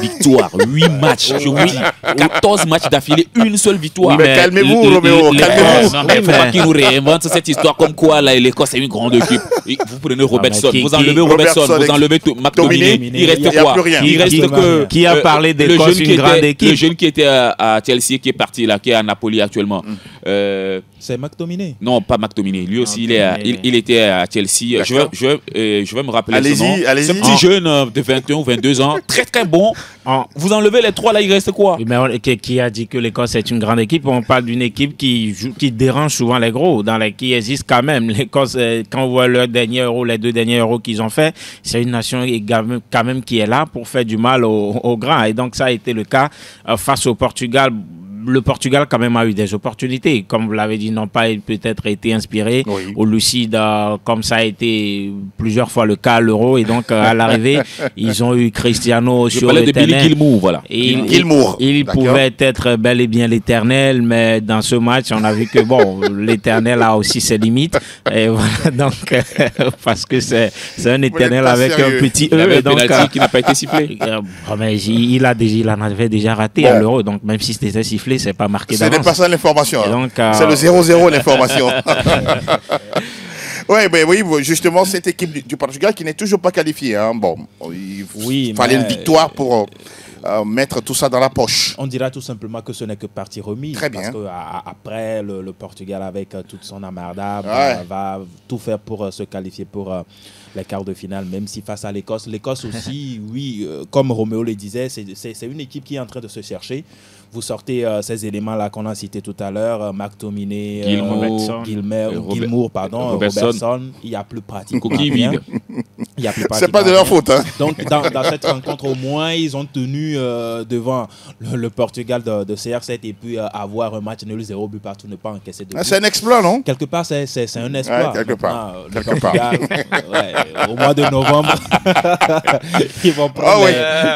victoire. 8 matchs, je vous dis. 14 matchs d'affilée, une seule victoire. Mais calmez-vous, Roméo, les- calmez-vous. Non, mais il ne faut pas qu'ils nous réinventent cette histoire comme quoi l'Écosse est une grande équipe. Et vous prenez Robertson, qui- vous enlevez Robertson, Robertson, vous enlevez McTominay, Dominé, il reste il y a quoi? plus rien. Il reste que Qui a parlé le d'Écosse, jeune une qui grande était- équipe. Le jeune qui était à Chelsea, qui est parti là, qui est à Napoli actuellement. C'est McTominay. Non, pas McTominay. Lui aussi, il était à Chelsea. D'accord. Je vais me rappeler Allez-y, son nom. allez-y. Ce petit jeune de 21 ou 22 ans, très très bon. Vous enlevez les 3 là, il reste quoi? Mais qui a dit que l'Écosse est une grande équipe? On parle d'une équipe qui dérange souvent les gros, qui existe quand même. L'Écosse, quand on voit leur dernier euro, les 2 derniers euros qu'ils ont fait, c'est une nation quand même qui est là pour faire du mal aux grands. Et donc ça a été le cas face au Portugal. Le Portugal quand même a eu des opportunités, comme vous l'avez dit, n'ont pas peut-être été inspirés Oui. au lucide, comme ça a été plusieurs fois le cas à l'Euro. Et donc à l'arrivée, ils ont eu Cristiano Je sur parlais le de Billy terrain. Gilmour, voilà. Et Gilmour, il d'accord. pouvait être bel et bien l'éternel, mais dans ce match, on a vu que bon, l'éternel a aussi ses limites. Et voilà, donc, parce que c'est un éternel pas avec sérieux. un petit Il y avait E. un Donc, penalty qui n'a pas été sifflé. mais il en avait déjà raté Bon. à l'Euro. Donc, même si c'était sifflé, c'est pas marqué Ce n'est pas d'avance. ça l'information. Et hein. donc, C'est le 0-0 l'information. Ouais, ben oui, justement, cette équipe du Portugal qui n'est toujours pas qualifiée. Hein. Bon, il fallait mais- une victoire pour mettre tout ça dans la poche. On dira tout simplement que ce n'est que partie remise. Très bien. Parce qu'après, le Portugal, avec toute son amarda, Ouais. va tout faire pour se qualifier pour les quarts de finale, même si face à l'Écosse. L'Écosse aussi, oui, comme Roméo le disait, c'est une équipe qui est en train de se chercher. Vous sortez ces éléments-là qu'on a cités tout à l'heure, McTominay, Gilmour, Robertson. Il n'y a plus pratiquement rien. C'est pas de leur faute. Hein. Donc, dans cette rencontre, au moins, ils ont tenu devant le Portugal de CR7 et puis avoir un match nul 0 but partout, ne pas encaisser de but. C'est un exploit, non? Quelque part, c'est un exploit. Ouais, quelque part. Le Portugal, au mois de novembre, ils vont prendre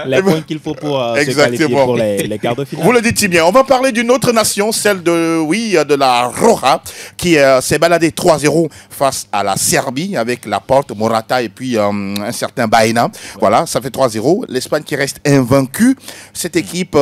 les points qu'il faut pour se qualifier pour les quarts de finale. Vous le dites si bien. On va parler d'une autre nation, celle de la Roja, qui s'est baladée 3-0 face à la Serbie avec Laporte, Morata et puis un certain Baena. Voilà, ça fait 3-0. L'Espagne qui reste invaincue. Cette équipe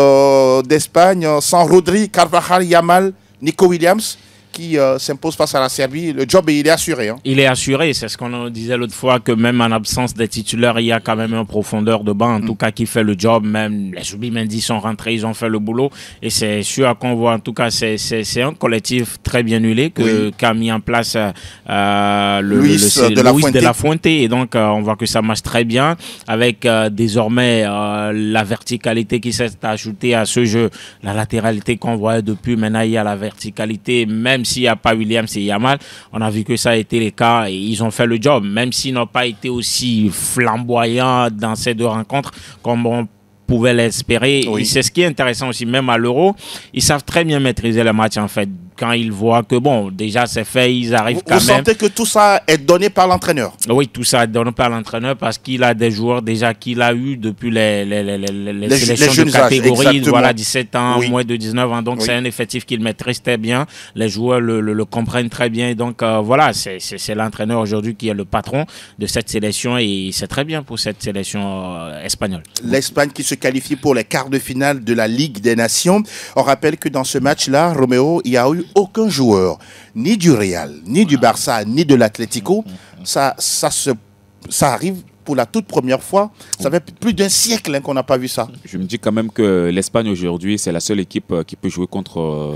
d'Espagne sans Rodri, Carvajal, Yamal, Nico Williams, qui s'impose face à la Serbie. Le job, il est assuré. Hein. Il est assuré, c'est ce qu'on disait l'autre fois, que même en absence des titulaires, il y a quand même un profondeur de banc, en tout cas, qui fait le job. Même les Zubimendi sont rentrés, ils ont fait le boulot. Et c'est sûr qu'on voit, en tout cas, c'est un collectif très bien huilé qu'a mis en place Luis de la Fuente. Et donc, on voit que ça marche très bien, avec désormais la verticalité qui s'est ajoutée à ce jeu, la latéralité qu'on voyait depuis. Maintenant, il y a la verticalité, même s'il n'y a pas Williams et Yamal, on a vu que ça a été le cas et ils ont fait le job, même s'ils n'ont pas été aussi flamboyants dans ces deux rencontres comme on pouvait l'espérer. Oui. C'est ce qui est intéressant aussi, même à l'Euro, ils savent très bien maîtriser le match en fait. Quand ils voient que bon, déjà c'est fait, ils arrivent quand même. Vous sentez que tout ça est donné par l'entraîneur? Oui, tout ça est donné par l'entraîneur parce qu'il a des joueurs déjà qu'il a eu depuis les sélections de catégorie, voilà, 17 ans, moins de 19 ans. Donc c'est un effectif qu'il maîtrise très bien. Les joueurs le comprennent très bien. Donc voilà, c'est l'entraîneur aujourd'hui qui est le patron de cette sélection et c'est très bien pour cette sélection espagnole. L'Espagne qui se qualifie pour les quarts de finale de la Ligue des Nations. On rappelle que dans ce match-là, Roméo, il y a eu aucun joueur, ni du Real, ni du Barça, ni de l'Atlético. Ça arrive pour la toute première fois. Ça fait plus d'un siècle qu'on n'a pas vu ça. Je me dis quand même que l'Espagne aujourd'hui, c'est la seule équipe qui peut jouer contre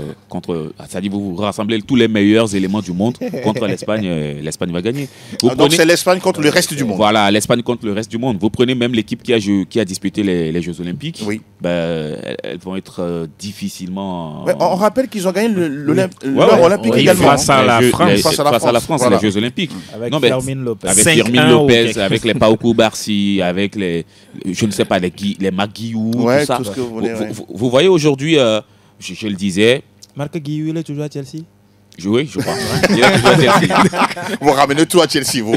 c'est-à-dire vous rassemblez tous les meilleurs éléments du monde contre l'Espagne, l'Espagne va gagner. Donc c'est l'Espagne contre le reste du monde. Voilà, l'Espagne contre le reste du monde. Vous prenez même l'équipe qui a disputé les Jeux Olympiques. Oui. Elles vont être difficilement... on rappelle qu'ils ont gagné l'Olympique également. Face à la France, voilà. Les Jeux Olympiques. Avec Fermin Lopez. Avec Fermin Lopez, avec les Pau Barcy, avec les, je ne sais pas, les Maguiou, tout ça. Tout ce que vous voulez, vous voyez aujourd'hui, je le disais. Marc Guiou, il est toujours à Chelsea? Oui, je crois. Il est toujours à Chelsea. Vous ramenez tout à Chelsea, vous.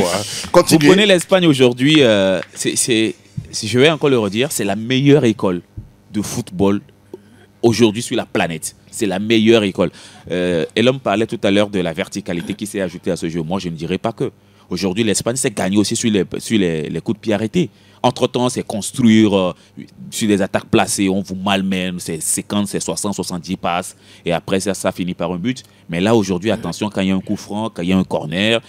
Vous prenez l'Espagne aujourd'hui, je vais encore le redire, c'est la meilleure école de football aujourd'hui sur la planète. C'est la meilleure école. Et l'homme parlait tout à l'heure de la verticalité qui s'est ajoutée à ce jeu. Moi, je ne dirais pas que. Aujourd'hui, l'Espagne s'est gagnée aussi sur les coups de pied arrêtés. Entre-temps, c'est construire sur des attaques placées, on vous malmène, c'est 50, c'est 60, 70 passes, et après ça finit par un but. Mais là, aujourd'hui, attention, quand il y a un coup franc, quand il y a un corner,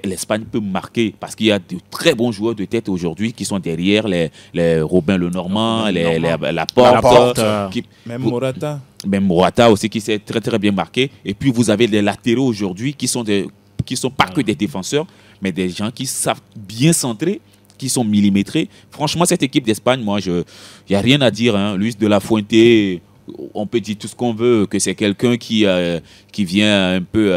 l'Espagne peut marquer, parce qu'il y a de très bons joueurs de tête aujourd'hui qui sont derrière, les Robin Lenormand, Laporte. Même Morata. Même Morata aussi qui s'est très très bien marqué. Et puis vous avez des latéraux aujourd'hui qui sont pas que des défenseurs, mais des gens qui savent bien centrer, qui sont millimétrés. Franchement, cette équipe d'Espagne, moi, il n'y a rien à dire. Hein. Luis de la Fuente, on peut dire tout ce qu'on veut, que c'est quelqu'un qui vient un peu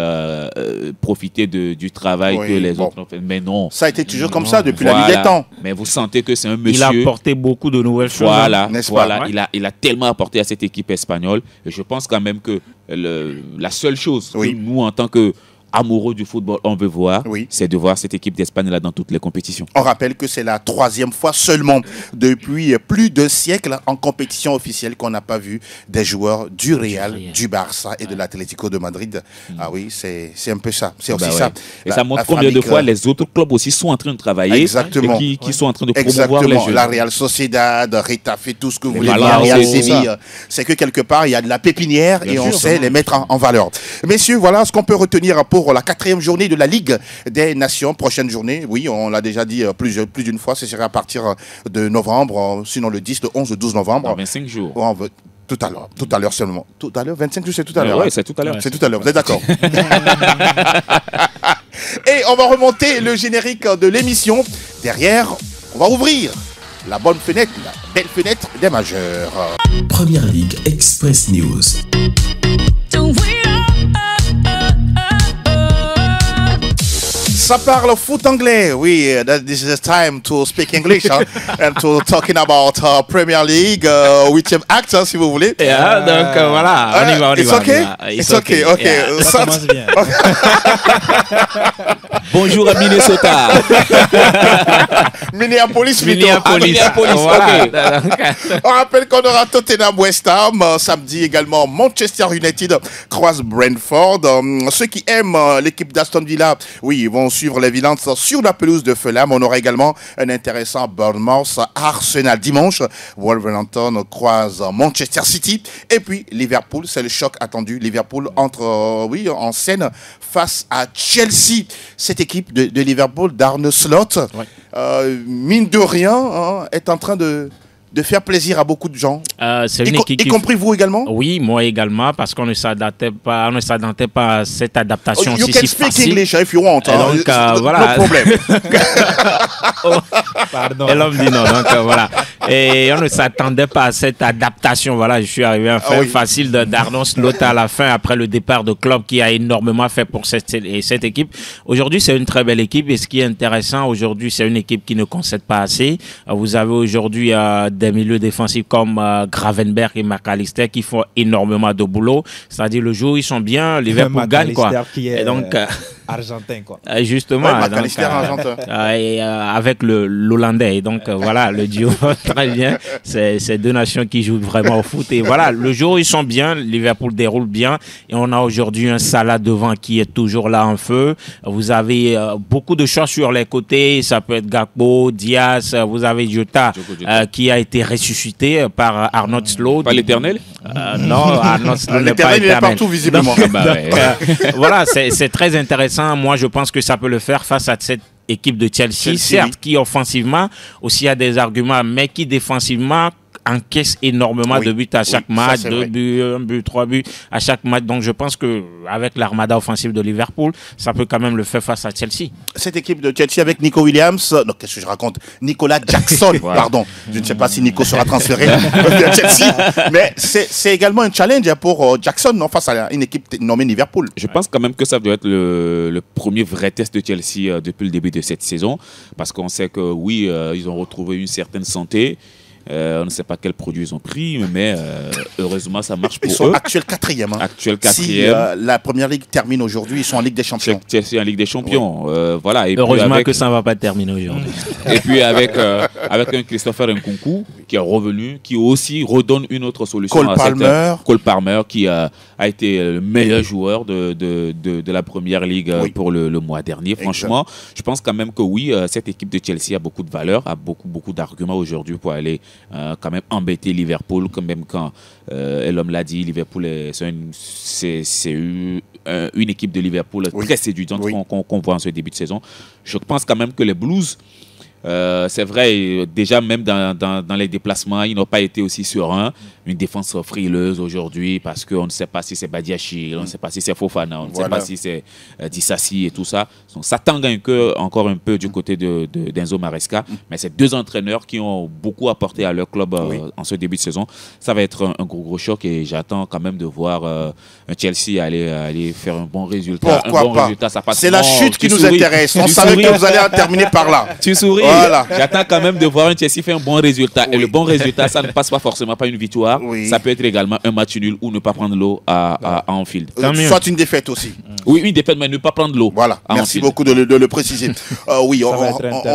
profiter du travail que les autres ont fait. Mais non. Ça a été toujours comme ça depuis la nuit des temps. Mais vous sentez que c'est un monsieur... Il a apporté beaucoup de nouvelles choses. Voilà, n'est-ce pas? Il a tellement apporté à cette équipe espagnole. Et je pense quand même que la seule chose que nous, en tant que amoureux du football, on veut voir, c'est de voir cette équipe d'Espagne là dans toutes les compétitions. On rappelle que c'est la 3e fois seulement depuis plus d'un siècle en compétition officielle qu'on n'a pas vu des joueurs du Real, du Barça et de l'Atlético de Madrid. Ah oui, c'est un peu ça. C'est aussi ça. Et ça montre combien de fois les autres clubs aussi sont en train de travailler. Exactement. Et qui sont en train de promouvoir les jeux. La Real Sociedad, Retafe, tout ce que vous voulez. La Real Séville. C'est que quelque part, il y a de la pépinière et on sait les mettre en valeur. Messieurs, voilà ce qu'on peut retenir pour la 4e journée de la Ligue des Nations. Prochaine journée, oui, on l'a déjà dit plus d'une fois, ce sera à partir de novembre, sinon le 10, le 11, le 12 novembre. Dans 25 jours. Tout à l'heure seulement. Tout à l'heure, 25 jours, c'est tout à l'heure. Oui, c'est tout à l'heure. C'est tout à l'heure, vous êtes d'accord? Et on va remonter le générique de l'émission. Derrière, on va ouvrir la bonne fenêtre, la belle fenêtre des majeurs. Première Ligue Express News. Ça parle foot anglais, oui. This is the time to speak English and to talking about Premier League, 8e acte, si vous voulez. Yeah, donc voilà, on y va, on y It's va. okay? It's okay, ok. Yeah. Ça commence bien. Bonjour à Minnesota. Minneapolis, plutôt. Minneapolis, Voilà. On rappelle qu'on aura Tottenham West Ham samedi également. Manchester United croise Brentford. Ceux qui aiment l'équipe d'Aston Villa, oui, ils vont suivre les Villains sur la pelouse de Fulham. On aura également un intéressant Bournemouth Arsenal dimanche. Wolverhampton croise Manchester City. Et puis Liverpool, c'est le choc attendu. Liverpool entre en scène face à Chelsea. Cette équipe de Liverpool d'Arne Slot, mine de rien, est en train de faire plaisir à beaucoup de gens. C'est une équipe y compris vous également? Oui, moi également, parce qu'on ne s'adaptait pas à cette adaptation You aussi can si speak facile. English if you want. Donc, voilà. No problem. Pardon. Et l'homme dit non, donc voilà. Et on ne s'attendait pas à cette adaptation. Voilà, je suis arrivé à faire facile d'Arnaud Slot à la fin, après le départ de Klopp qui a énormément fait pour cette équipe. Aujourd'hui, c'est une très belle équipe. Et ce qui est intéressant, aujourd'hui, c'est une équipe qui ne concède pas assez. Vous avez aujourd'hui des milieux défensifs comme Gravenberch et McAllister qui font énormément de boulot. C'est-à-dire, le jour où ils sont bien, Liverpool gagne, quoi. Qui est Et donc, argentin, quoi. justement, Ouais, donc, McAllister, argentin. avec l'Hollandais. Et donc, voilà, le duo très bien. C'est deux nations qui jouent vraiment au foot. Et voilà, le jour où ils sont bien, Liverpool déroule bien. Et on a aujourd'hui un Salah devant qui est toujours là en feu. Vous avez beaucoup de choix sur les côtés. Ça peut être Gakpo, Diaz. Vous avez Jota qui a été ressuscité par Arnaud Slot. Pas l'éternel? Non, Arnaud Slot n'est pas L'éternel, il est éternel. partout, visiblement. Voilà, c'est très intéressant. Moi, je pense que ça peut le faire face à cette équipe de Chelsea, certes, qui offensivement aussi a des arguments, mais qui défensivement encaisse énormément de buts à chaque match, 2 buts, 1 but, 3 buts à chaque match. Donc je pense que avec l'armada offensive de Liverpool, ça peut quand même le faire face à Chelsea. Cette équipe de Chelsea avec Nico Williams, non, qu'est-ce que je raconte? Nicolas Jackson, pardon. Je ne sais pas si Nico sera transféré à Chelsea, mais c'est également un challenge pour Jackson, non, face à une équipe nommée Liverpool. Je pense quand même que ça doit être le premier vrai test de Chelsea depuis le début de cette saison, parce qu'on sait que oui, ils ont retrouvé une certaine santé. On ne sait pas quels produits ils ont pris, mais heureusement, ça marche pour eux. Ils sont actuels 4e. Actuel 4e. Si la première ligue termine aujourd'hui, ils sont en Ligue des Champions. Chelsea en Ligue des Champions. Voilà. Et heureusement puis que ça ne va pas terminer aujourd'hui. Et puis avec un Christopher Nkunku qui est revenu, qui aussi redonne une autre solution Cole Palmer. Cole Palmer qui a été le meilleur joueur de la première ligue pour le mois dernier. Franchement, je pense quand même que oui, cette équipe de Chelsea a beaucoup de valeur, a beaucoup d'arguments aujourd'hui pour aller quand même embêter Liverpool, quand même quand l'homme l'a dit, Liverpool c'est une équipe de Liverpool très séduisante qu'on voit en ce début de saison. Je pense quand même que les Blues, c'est vrai, déjà même dans les déplacements, ils n'ont pas été aussi sereins. Une défense frileuse aujourd'hui parce qu'on ne sait pas si c'est Badiachi, on ne sait pas si c'est Fofana, on ne sait pas si c'est Dissassi et tout ça. Donc, ça tangue encore un peu du côté d'Enzo Maresca. Mais c'est deux entraîneurs qui ont beaucoup apporté à leur club en ce début de saison. Ça va être un gros choc et j'attends quand même de voir un Chelsea aller faire un bon résultat. Pourquoi pas? Résultat, c'est la chute qui nous intéresse. On savait que vous allez terminer par là. Tu souris. Voilà. J'attends quand même de voir un Chelsea faire un bon résultat. Et le bon résultat, ça ne passe pas forcément par une victoire. Ça peut être également un match nul ou ne pas prendre l'eau à Anfield. Soit une défaite aussi. Oui, une défaite, mais ne pas prendre l'eau. Voilà, merci beaucoup de le préciser. Oui,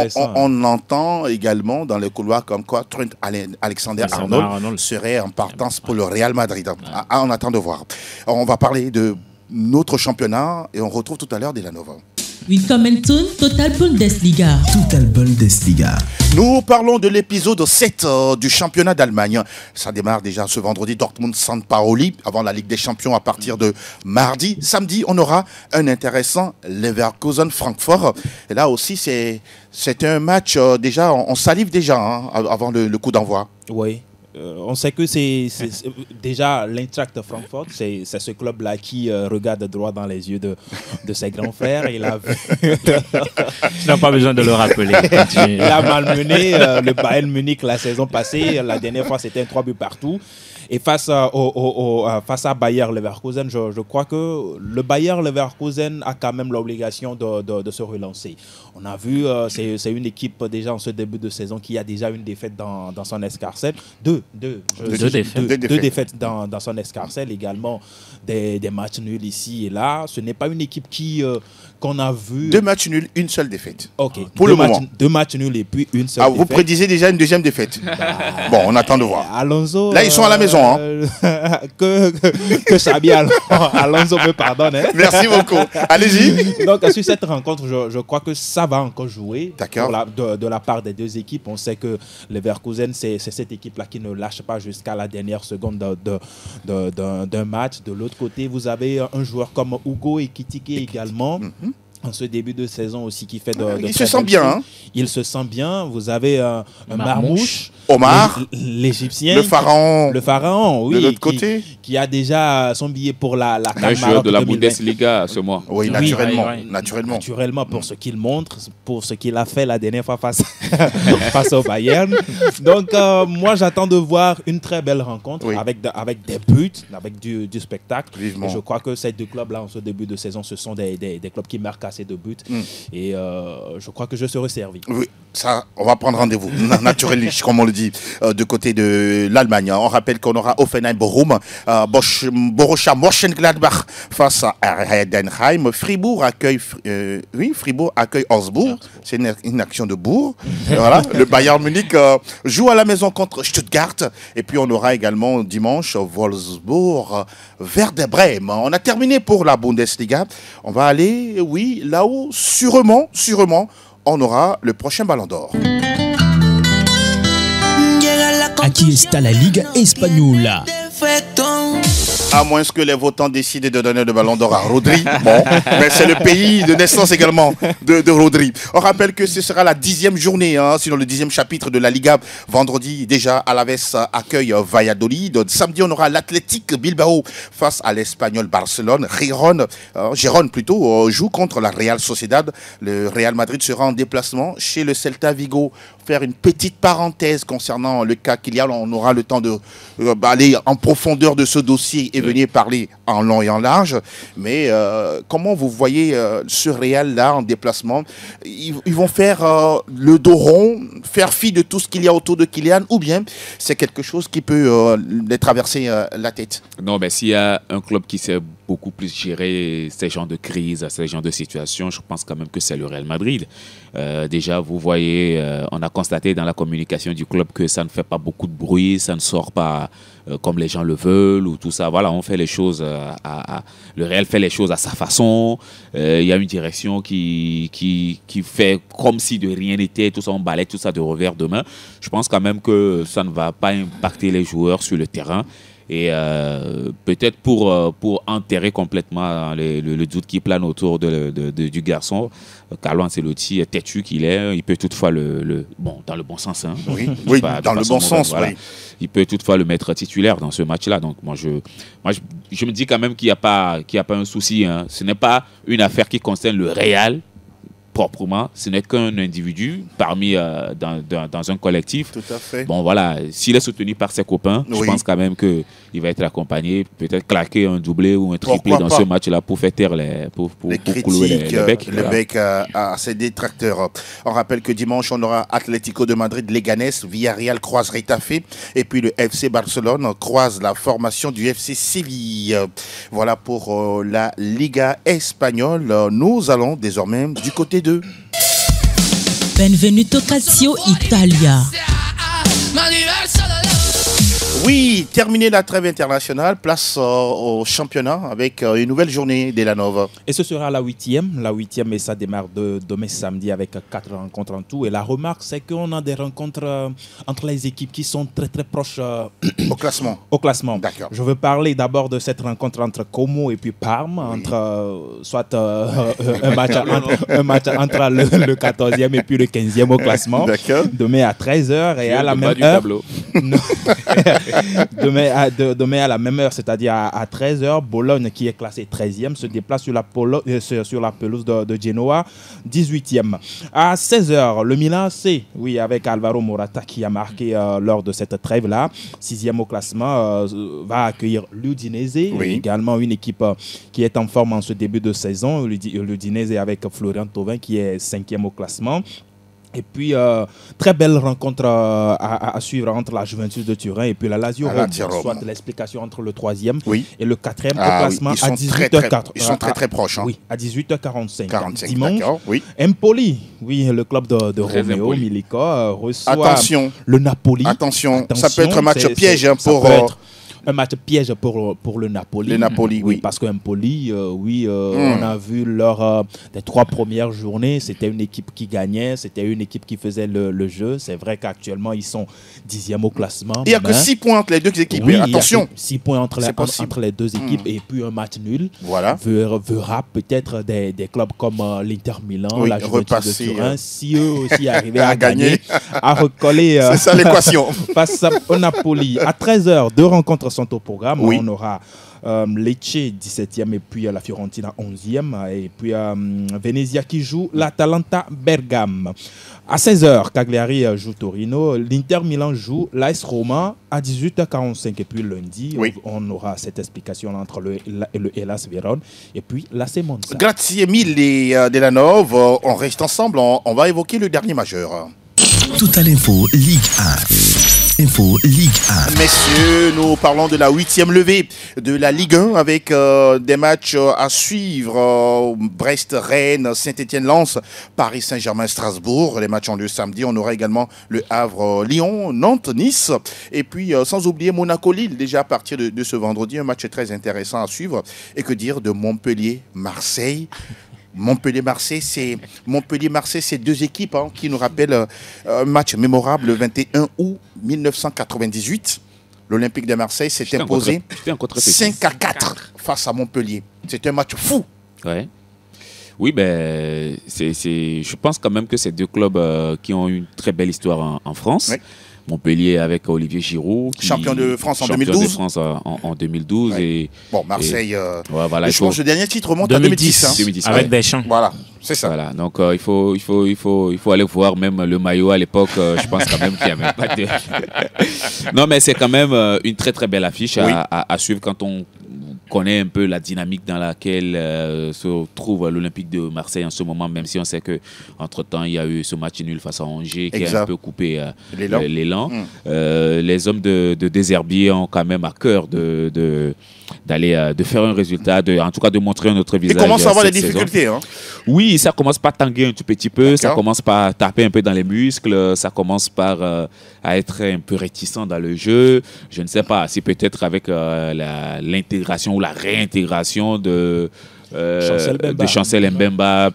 ça on entend également dans les couloirs comme quoi Trent Alexander-Arnold serait en partance pour le Real Madrid. On attend de voir. On va parler de notre championnat et on retrouve tout à l'heure Delanova. Willkommen zum Total Bundesliga. Total Bundesliga. Nous parlons de l'épisode 7 du championnat d'Allemagne. Ça démarre déjà ce vendredi, Dortmund-San Paoli, avant la Ligue des Champions à partir de mardi. Samedi, on aura un intéressant Leverkusen-Francfort. Et là aussi, c'est un match déjà, on salive déjà avant le coup d'envoi. Oui. On sait que c'est déjà l'Eintracht Francfort, c'est ce club-là qui regarde droit dans les yeux de ses grands frères. Il a vu... Tu n'as pas besoin de le rappeler. Il a malmené le Bayern Munich la saison passée. La dernière fois, c'était 3 buts partout. Et face à Bayer Leverkusen, je crois que le Bayer Leverkusen a quand même l'obligation de se relancer. On a vu, c'est une équipe déjà en ce début de saison qui a déjà une défaite dans son escarcelle. Deux défaites dans son escarcelle, également des matchs nuls ici et là. Ce n'est pas une équipe qu'on a vu... 2 matchs nuls, une seule défaite. Ok. Pour le moment. 2 matchs nuls et puis une seule défaite. Vous prédisez déjà une deuxième défaite. Bon, on attend de voir. Alonso... Là, ils sont à la maison. Que Xabi Alonso me pardonne. Merci beaucoup. Allez-y. Donc, sur cette rencontre, je crois que ça va encore jouer. D'accord. De la part des deux équipes. On sait que Leverkusen, c'est cette équipe-là qui ne lâche pas jusqu'à la dernière seconde d'un match. De l'autre côté, vous avez un joueur comme Hugo Ekitike également. En ce début de saison aussi qui fait il se sent bien. Hein? Il se sent bien. Vous avez un Marmouche. Omar. L'Égyptien. Le pharaon. Oui. De l'autre côté. Qui a déjà son billet pour la un joueur de la Bundesliga ce mois. Oui, naturellement. Naturellement, pour ce qu'il montre, pour ce qu'il a fait la dernière fois face au Bayern. Donc, moi, j'attends de voir une très belle rencontre avec des buts, avec du spectacle. Vivement. Et je crois que ces deux clubs-là, en ce début de saison, ce sont des clubs qui marquent assez de buts. Et je crois que je serai servi. Oui, ça, on va prendre rendez-vous, naturellement, comme on le dit, de côté de l'Allemagne. On rappelle qu'on aura Offenheim Bochum, Borussia Mönchengladbach face à Heidenheim. Fribourg accueille Augsbourg. C'est une action de bourg. Voilà. Le Bayern Munich joue à la maison contre Stuttgart. Et puis on aura également dimanche Wolfsburg, Werder Bremen. On a terminé pour la Bundesliga. On va aller, là-haut, sûrement, on aura le prochain Ballon d'Or. Aquí está la Liga Española. À moins que les votants décident de donner le Ballon d'Or à Rodri. Bon, mais c'est le pays de naissance également de Rodri. On rappelle que ce sera la 10e journée, sinon le 10e chapitre de la Liga. Vendredi, déjà, Alaves accueille Valladolid. Samedi, on aura l'Athletic Bilbao face à l'Espagnol Barcelone. Gérone joue contre la Real Sociedad. Le Real Madrid sera en déplacement chez le Celta Vigo. Faire une petite parenthèse concernant le cas Kylian. On aura le temps d'aller en profondeur de ce dossier et venir parler en long et en large. Mais comment vous voyez ce Real-là en déplacement? Ils vont faire le dos rond, faire fi de tout ce qu'il y a autour de Kylian, ou bien c'est quelque chose qui peut les traverser la tête? Non, mais s'il y a un club qui sait beaucoup plus gérer ces genres de crises, ces genres de situations, je pense quand même que c'est le Real Madrid. Déjà, vous voyez, on a constaté dans la communication du club que ça ne fait pas beaucoup de bruit, ça ne sort pas comme les gens le veulent ou tout ça. Voilà, on fait les choses le Real fait les choses à sa façon. Il y a une direction qui fait comme si de rien n'était, tout ça, on balaye tout ça de revers de main. Je pense quand même que ça ne va pas impacter les joueurs sur le terrain. Et peut-être pour enterrer complètement le doute qui plane autour du garçon, Carlo Ancelotti, têtu qu'il est, il peut toutefois dans le bon sens. Hein, oui, dans le bon sens. Voilà. Oui. Il peut toutefois le mettre titulaire dans ce match-là. Donc moi, je me dis quand même qu'il n'y a pas un souci. Hein. Ce n'est pas une affaire qui concerne le Real proprement, ce n'est qu'un individu parmi dans un collectif. Tout à fait. Bon voilà, s'il est soutenu par ses copains, je pense quand même qu'il va être accompagné, peut-être claquer un doublé ou un triplé dans ce match-là pour faire taire les critiques, le bec à ses détracteurs. On rappelle que dimanche, on aura Atlético de Madrid, Leganés, Villarreal croise Retafe, et puis le FC Barcelone croise la formation du FC Séville. Voilà pour la Liga espagnole. Nous allons désormais du côté de Benvenuto Calcio Italia. Oui, terminé la trêve internationale, place au championnat avec une nouvelle journée d'Elanova. Et ce sera la 8e et ça démarre demain samedi avec 4 rencontres en tout. Et la remarque, c'est qu'on a des rencontres entre les équipes qui sont très très proches au classement. D'accord. Je veux parler d'abord de cette rencontre entre Como et puis Parme, entre soit un match entre le 14e et puis le 15e au classement. D'accord. Demain à 13h et à la même heure. Demain à la même heure, c'est-à-dire à 13h, Bologne, qui est classé 13e, se déplace sur la pelouse de Genoa, 18e. À 16h, le Milan C, oui, avec Alvaro Morata qui a marqué lors de cette trêve-là, 6e au classement, va accueillir l'Udinese, également une équipe qui est en forme en ce début de saison. L'Udinese avec Florian Thauvin qui est 5e au classement. Et puis, très belle rencontre à suivre entre la Juventus de Turin et puis la Lazio Rome. Soit l'explication entre le 3e et le 4e au classement à 18h04. Ils sont très proches. Hein. Oui, à 18h45. Dimanche, Empoli, le club de Romeo Milico, reçoit le Napoli. Attention, ça peut être un match piège pour... Un match piège pour le Napoli. Le Napoli, oui. Parce que Empoli, on a vu lors des 3 premières journées, c'était une équipe qui gagnait, c'était une équipe qui faisait le jeu. C'est vrai qu'actuellement, ils sont 10e au classement. Il n'y a que 6 points entre les deux équipes. Attention. 6 points entre les deux équipes et puis un match nul. Voilà. Verra peut-être des clubs comme l'Inter Milan, la Juventus de Turin, si eux aussi arrivaient à gagner, à recoller. C'est ça l'équation. Face au Napoli. À 13h, 2 rencontres sont au programme. On aura Lecce 17e et puis la Fiorentina 11e et puis Venezia qui joue l'Atalanta Bergame. À 16h, Cagliari joue Torino, l'Inter Milan joue l'AS Roma à 18h45 et puis lundi on aura cette explication entre le Hellas Vérone et puis l'AC Monza. Grazie mille Delanov, on reste ensemble, on va évoquer le dernier majeur. Tout à l'info Ligue 1. Info Ligue 1. Messieurs, nous parlons de la 8e levée de la Ligue 1 avec des matchs à suivre. Brest-Rennes, Saint-Étienne-Lens, Paris Saint-Germain-Strasbourg. Les matchs ont lieu samedi. On aura également le Havre-Lyon, Nantes-Nice. Et puis, sans oublier Monaco-Lille, déjà à partir de ce vendredi. Un match très intéressant à suivre. Et que dire de Montpellier-Marseille? Montpellier-Marseille, c'est 2 équipes qui nous rappellent un match mémorable le 21 août 1998. L'Olympique de Marseille s'est imposé 5-4 face à Montpellier. C'est un match fou. Ouais. Oui, je pense quand même que c'est 2 clubs qui ont une très belle histoire en France. Ouais. Montpellier avec Olivier Giroud, champion de France en 2012. Champion de France en 2012. Ouais. Et, Marseille, voilà, je pense que le dernier titre remonte à 2010. 2010 avec Deschamps. Voilà, c'est ça. Voilà, donc il faut aller voir même le maillot à l'époque. Je pense quand même qu'il n'y avait pas de... Non, mais c'est quand même une très très belle affiche à suivre quand on connaît un peu la dynamique dans laquelle se trouve l'Olympique de Marseille en ce moment, même si on sait qu'entre-temps, il y a eu ce match nul face à Angers qui a un peu coupé l'élan. Les hommes de Désherbier ont quand même à cœur de faire un résultat, en tout cas de montrer un autre visage. Et commence à avoir des difficultés. Oui, ça commence par tanguer un tout petit peu, ça commence par taper un peu dans les muscles, ça commence par à être un peu réticent dans le jeu. Je ne sais pas si peut-être avec l'intégration ou la réintégration de Chancel Mbemba.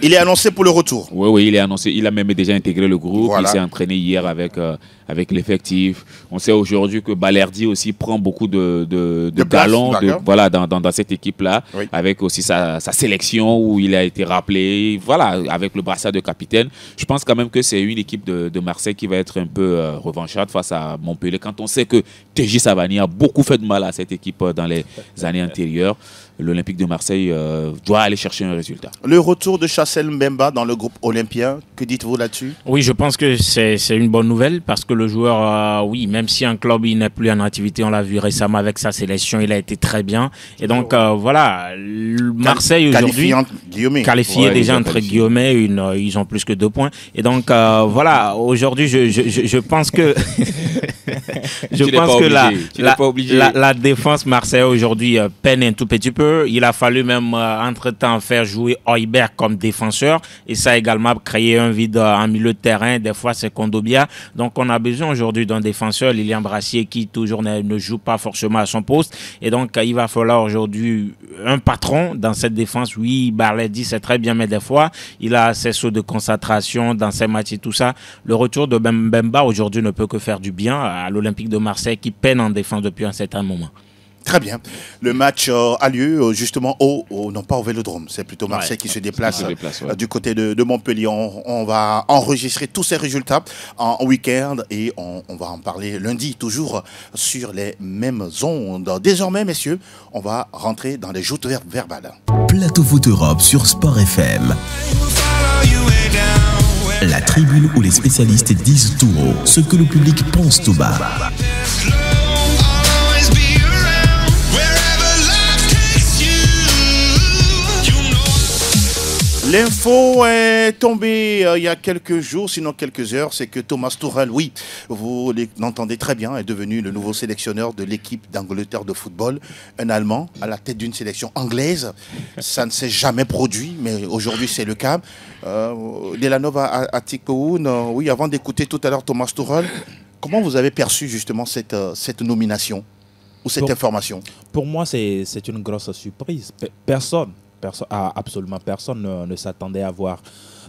Il est annoncé pour le retour. Oui, il est annoncé. Il a même déjà intégré le groupe. Voilà. Il s'est entraîné hier avec l'effectif. On sait aujourd'hui que Balerdi aussi prend beaucoup de galons dans cette équipe-là, avec aussi sa sélection où il a été rappelé, avec le brassard de capitaine. Je pense quand même que c'est une équipe de Marseille qui va être un peu revancharde face à Montpellier. Quand on sait que TJ Savani a beaucoup fait de mal à cette équipe dans les années antérieures, l'Olympique de Marseille doit aller chercher un résultat. Le retour de Chancel Mbemba dans le groupe olympien, que dites-vous là-dessus? Oui, je pense que c'est une bonne nouvelle parce que le joueur, même si un club il n'est plus en activité, on l'a vu récemment avec sa sélection, il a été très bien. Et donc Marseille aujourd'hui qualifié déjà entre guillemets, ils ont plus que 2 points. Et donc aujourd'hui je pense que la défense Marseille aujourd'hui peine un tout petit peu. Il a fallu même entre-temps faire jouer Højbjerg comme défenseur et ça a également créé un vide en milieu de terrain. Des fois, c'est Kondogbia. Donc, on a besoin aujourd'hui d'un défenseur, Lilian Brassier, qui toujours ne joue pas forcément à son poste. Et donc, il va falloir aujourd'hui un patron dans cette défense. Oui, Balerdi, c'est très bien, mais des fois, il a ses sauts de concentration dans ses matchs et tout ça. Le retour de Mbemba aujourd'hui ne peut que faire du bien à l'Olympique de Marseille qui peine en défense depuis un certain moment. Très bien. Le match a lieu justement non pas au Vélodrome, c'est plutôt Marseille qui se déplace, du côté de Montpellier. On va enregistrer tous ces résultats en week-end et on va en parler lundi, toujours sur les mêmes ondes. Désormais, messieurs, on va rentrer dans les joutes verbales. Plateau Foot Europe sur Sport FM. La tribune où les spécialistes disent tout haut ce que le public pense tout bas. L'info est tombée il y a quelques jours, sinon quelques heures, c'est que Thomas Tuchel, oui, vous l'entendez très bien, est devenu le nouveau sélectionneur de l'équipe d'Angleterre de football. Un Allemand à la tête d'une sélection anglaise. Ça ne s'est jamais produit, mais aujourd'hui c'est le cas. Delanova Atikoun, oui, avant d'écouter tout à l'heure Thomas Tuchel, comment vous avez perçu justement cette nomination ou cette information? Pour moi, c'est une grosse surprise. Absolument personne ne s'attendait à voir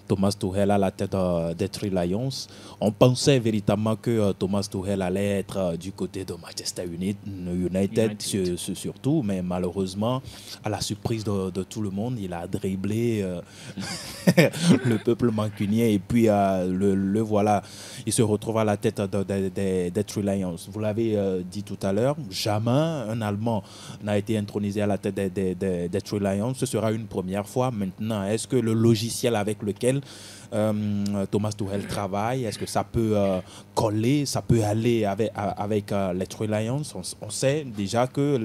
Thomas Tuchel à la tête des Three Lions. On pensait véritablement que Thomas Tuchel allait être du côté de Manchester United. Surtout, mais malheureusement, à la surprise de tout le monde, il a dribblé le peuple mancunien et puis le voilà, il se retrouve à la tête des Three Lions. Vous l'avez dit tout à l'heure, jamais un Allemand n'a été intronisé à la tête des Three Lions. Ce sera une première fois. Maintenant, est-ce que le logiciel avec lequel Thomas Tuchel travaille, est-ce que ça peut coller, ça peut aller avec les Three Lions? On sait déjà que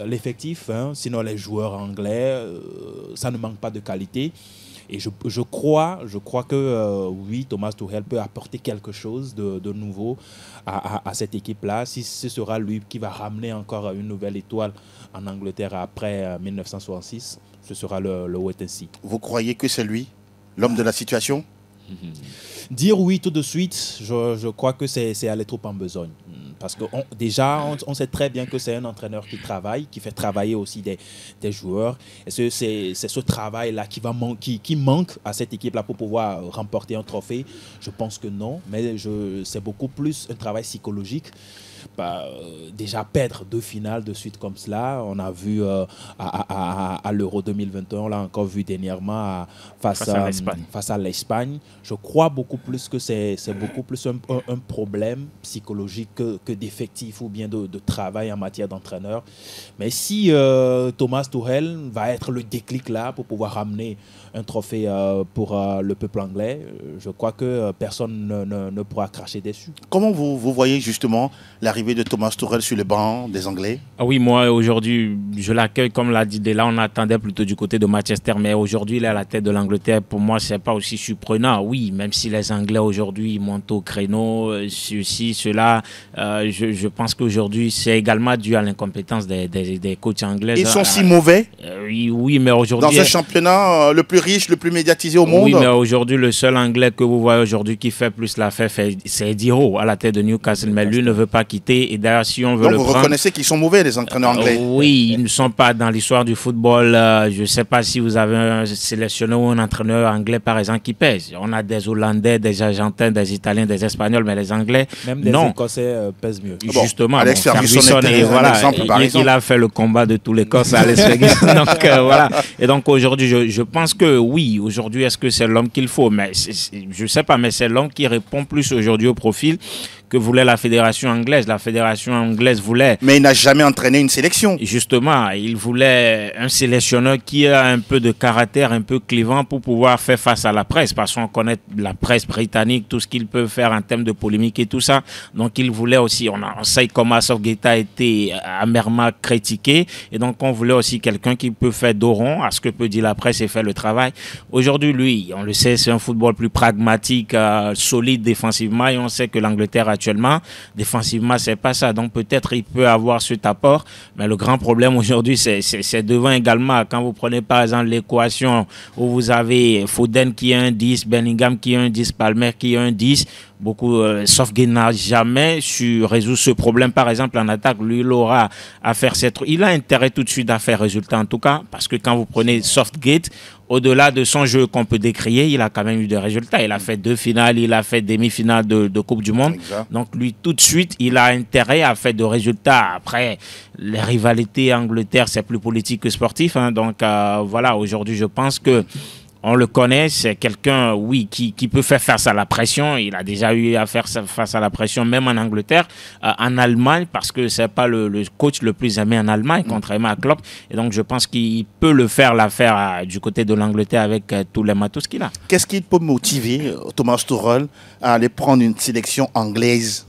l'effectif, sinon les joueurs anglais, ça ne manque pas de qualité. Et je crois que oui, Thomas Tuchel peut apporter quelque chose de nouveau à cette équipe-là. Si ce sera lui qui va ramener encore une nouvelle étoile en Angleterre après 1966, ce sera le wait and see. Vous croyez que c'est lui, l'homme de la situation? Dire oui tout de suite, je crois que c'est aller trop en besogne. Parce que déjà, on sait très bien que c'est un entraîneur qui travaille, qui fait travailler aussi des joueurs. Est-ce que c'est ce travail-là qui manque à cette équipe-là pour pouvoir remporter un trophée? Je pense que non, mais c'est beaucoup plus un travail psychologique. Déjà perdre 2 finales de suite comme cela, on a vu à l'Euro 2021, on l'a encore vu dernièrement face à l'Espagne. Je crois beaucoup plus que c'est beaucoup plus un problème psychologique que d'effectifs ou bien de travail en matière d'entraîneur. Mais si Thomas Tuchel va être le déclic là pour pouvoir ramener un trophée pour le peuple anglais, je crois que personne ne pourra cracher dessus. Comment vous voyez justement l'arrivée de Thomas Tuchel sur le banc des Anglais? Ah oui, moi aujourd'hui, je l'accueille comme l'a dit Dela, on attendait plutôt du côté de Manchester, mais aujourd'hui il est à la tête de l'Angleterre. Pour moi, c'est pas aussi surprenant. Oui, même si les Anglais aujourd'hui montent au créneau, ceci, cela, je pense qu'aujourd'hui c'est également dû à l'incompétence des coachs anglais. Ils sont si mauvais? Oui, mais aujourd'hui... Dans un championnat le plus riche, le plus médiatisé au monde? Oui, mais aujourd'hui, le seul Anglais que vous voyez aujourd'hui qui fait plus l'affaire, c'est Eddie Howe à la tête de Newcastle, mais lui ne veut pas quitter. Et d'ailleurs, si on veut donc le vous prendre... reconnaissez qu'ils sont mauvais, les entraîneurs anglais? Oui, ils ne sont pas dans l'histoire du football. Je ne sais pas si vous avez un sélectionneur ou un entraîneur anglais, par exemple, qui pèse. On a des Hollandais, des Argentins, des Italiens, des Espagnols, mais les Anglais, même des non. Écossais pèsent mieux. Justement, Alex Ferguson et voilà, il a fait le combat de tous les Corses à Alex Ferguson. Donc voilà. Et donc aujourd'hui, je pense que oui, aujourd'hui, est-ce que c'est l'homme qu'il faut? Mais je ne sais pas, mais c'est l'homme qui répond plus aujourd'hui au profil que voulait la fédération anglaise. La fédération anglaise voulait... Mais il n'a jamais entraîné une sélection. Justement, il voulait un sélectionneur qui a un peu de caractère, un peu clivant pour pouvoir faire face à la presse, parce qu'on connaît la presse britannique, tout ce qu'il peut faire en termes de polémique et tout ça. Donc il voulait aussi... On sait comment Southgate a été amèrement critiqué, et donc on voulait aussi quelqu'un qui peut faire dos rond à ce que peut dire la presse et faire le travail. Aujourd'hui, lui, on le sait, c'est un football plus pragmatique, solide défensivement, et on sait que l'Angleterre actuellement, défensivement, c'est pas ça. Donc peut-être il peut avoir cet apport, mais le grand problème aujourd'hui, c'est devant également. Quand vous prenez par exemple l'équation où vous avez Foden qui est un 10, Bellingham qui est un 10, Palmer qui est un 10, Southgate n'a jamais su résoudre ce problème. Par exemple, en attaque, lui, il aura à faire il a intérêt tout de suite à faire résultat, en tout cas, parce que quand vous prenez Southgate, au-delà de son jeu qu'on peut décrier, il a quand même eu des résultats. Il a fait 2 finales, il a fait demi-finale de Coupe du Monde. Exact. Donc lui, tout de suite, il a intérêt à faire de résultats. Après, les rivalités Angleterre, c'est plus politique que sportif. Hein. Donc voilà, aujourd'hui, je pense que on le connaît, c'est quelqu'un, oui, qui peut faire face à la pression. Il a déjà eu à faire face à la pression, même en Angleterre, en Allemagne, parce que c'est pas le coach le plus aimé en Allemagne, contrairement à Klopp. Et donc, je pense qu'il peut le faire, l'affaire du côté de l'Angleterre avec tous les matos qu'il a. Qu'est-ce qui peut motiver Thomas Tuchel à aller prendre une sélection anglaise?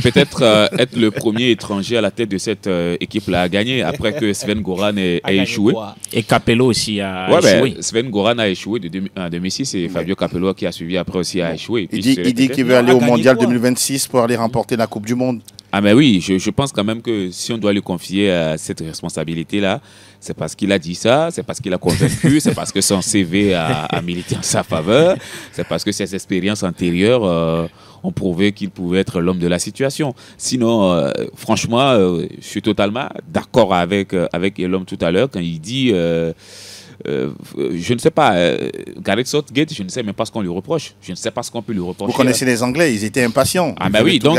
Peut-être être le premier étranger à la tête de cette équipe-là à gagner après que Sven Goran ait échoué. Et Capello aussi a échoué. Sven Goran a échoué en 2006 et Fabio Capello qui a suivi après aussi a échoué. Il dit qu'il veut aller au Mondial 2026 pour aller remporter la Coupe du Monde. Ah mais oui, je pense quand même que si on doit lui confier cette responsabilité-là, c'est parce qu'il a dit ça, c'est parce qu'il a convaincu, c'est parce que son CV a milité en sa faveur, c'est parce que ses expériences antérieures ont prouvé qu'il pouvait être l'homme de la situation. Sinon, franchement, je suis totalement d'accord avec l'homme tout à l'heure quand il dit... je ne sais pas, Gareth Southgate, je ne sais même pas ce qu'on lui reproche. Je ne sais pas ce qu'on peut lui reprocher. Vous connaissez les Anglais, ils étaient impatients. Ah bah oui, donc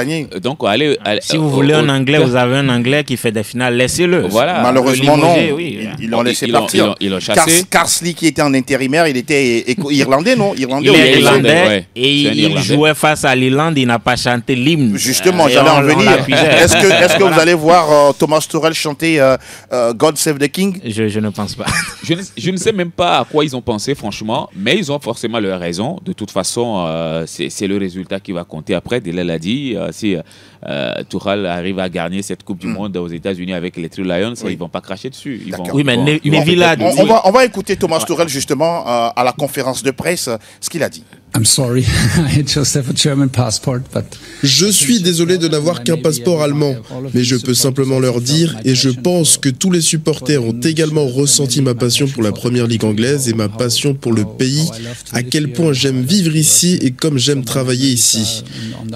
allez, si vous voulez un Anglais, vous avez un Anglais qui fait des finales, laissez-le. Voilà. Malheureusement non, ils l'ont laissé partir. Ils l'ont chassé. Carsley qui était en intérimaire, il était irlandais, non? Il est irlandais et il jouait face à l'Irlande, il n'a pas chanté l'hymne. Justement, j'allais en venir. Est-ce que vous allez voir Thomas Tuchel chanter God Save the King? Je ne pense pas. Je ne sais même pas à quoi ils ont pensé, franchement, mais ils ont forcément leur raison. De toute façon, c'est le résultat qui va compter après. Dele l'a dit, si Tuchel arrive à gagner cette Coupe du Monde aux États-Unis avec les Three Lions, ils ne vont pas cracher dessus. Oui, mais Neville a dit... On va écouter Thomas Tuchel justement à la conférence de presse, ce qu'il a dit. I'm sorry, I just have a German passport, but... Je suis désolé de n'avoir qu'un passeport allemand, mais je peux simplement leur dire, et je pense que tous les supporters ont également ressenti ma passion pour la Première Ligue anglaise et ma passion pour le pays, à quel point j'aime vivre ici et comme j'aime travailler ici.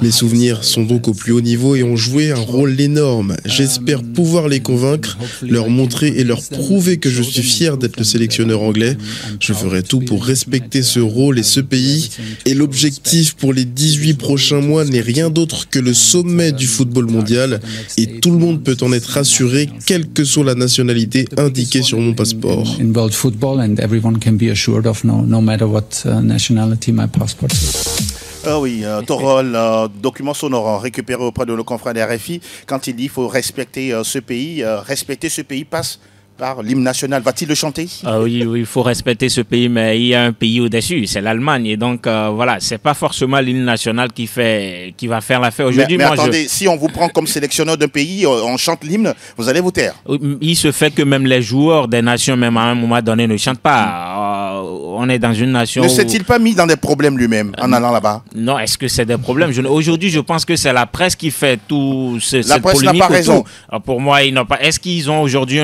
Mes souvenirs sont donc au plus haut niveau et ont joué un rôle énorme. J'espère pouvoir les convaincre, leur montrer et leur prouver que je suis fier d'être le sélectionneur anglais. Je ferai tout pour respecter ce rôle et ce pays. Et l'objectif pour les 18 prochains mois n'est rien d'autre que le sommet du football mondial. Et tout le monde peut en être assuré, quelle que soit la nationalité indiquée sur mon passeport. In world football, and everyone can be assured of no matter what nationality my passport is. Ah oui, Tuchel, document sonore récupéré auprès de nos confrères de RFI, quand il dit qu'il faut respecter ce pays passe par l'hymne national. Va-t-il le chanter? Oui, il faut respecter ce pays, mais il y a un pays au-dessus, c'est l'Allemagne. Et donc, voilà, c'est pas forcément l'hymne national qui va faire l'affaire aujourd'hui. Mais attendez, si on vous prend comme sélectionneur d'un pays, on chante l'hymne, vous allez vous taire. Il se fait que même les joueurs des nations, même à un moment donné, ne chantent pas. On est dans une nation... Ne s'est-il pas mis dans des problèmes lui-même en allant là-bas? Non, est-ce que c'est des problèmes? Aujourd'hui, je pense que c'est la presse qui fait tout cette polémique. La presse n'a pas raison. Pour moi, ils n'ont pas... Est-ce qu'ils ont aujourd'hui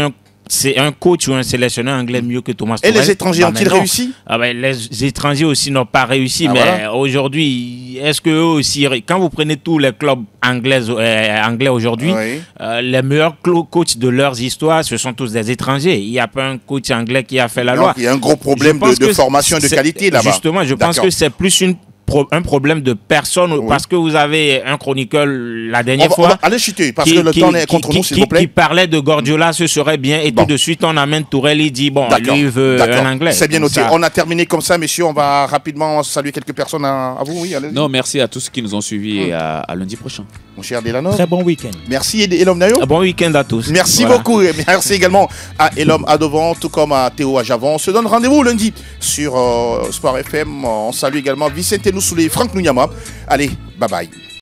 c'est un coach ou un sélectionneur anglais mieux que Thomas Tuchel? Et les étrangers ont-ils réussi? Les étrangers aussi n'ont pas réussi. Mais aujourd'hui, est-ce que eux aussi, quand vous prenez tous les clubs anglais aujourd'hui, les meilleurs coachs de leurs histoires, ce sont tous des étrangers. Il n'y a pas un coach anglais qui a fait la loi. Il y a un gros problème de formation et de qualité là-bas. Justement, je pense que c'est plus un problème de personne, parce que vous avez un chroniqueur la dernière fois. Allez chuter, parce que le temps est contre nous, s'il vous plaît. Qui parlait de Guardiola, ce serait bien, et tout de suite on amène Tourelle, il dit bon, lui il veut un anglais. C'est bien noté. On a terminé comme ça, messieurs. On va rapidement saluer quelques personnes à vous. Oui, allez. Non, merci à tous ceux qui nous ont suivis et à lundi prochain. Mon cher Delano. Très bon week-end. Merci Elom Nayo. Bon week-end à tous. Merci beaucoup. Et merci également à Elom Adovant, tout comme à Théo Ajavon. On se donne rendez-vous lundi sur Sport FM. On salue également Vicente Noussoulé et Franck Nouyama. Allez, bye bye.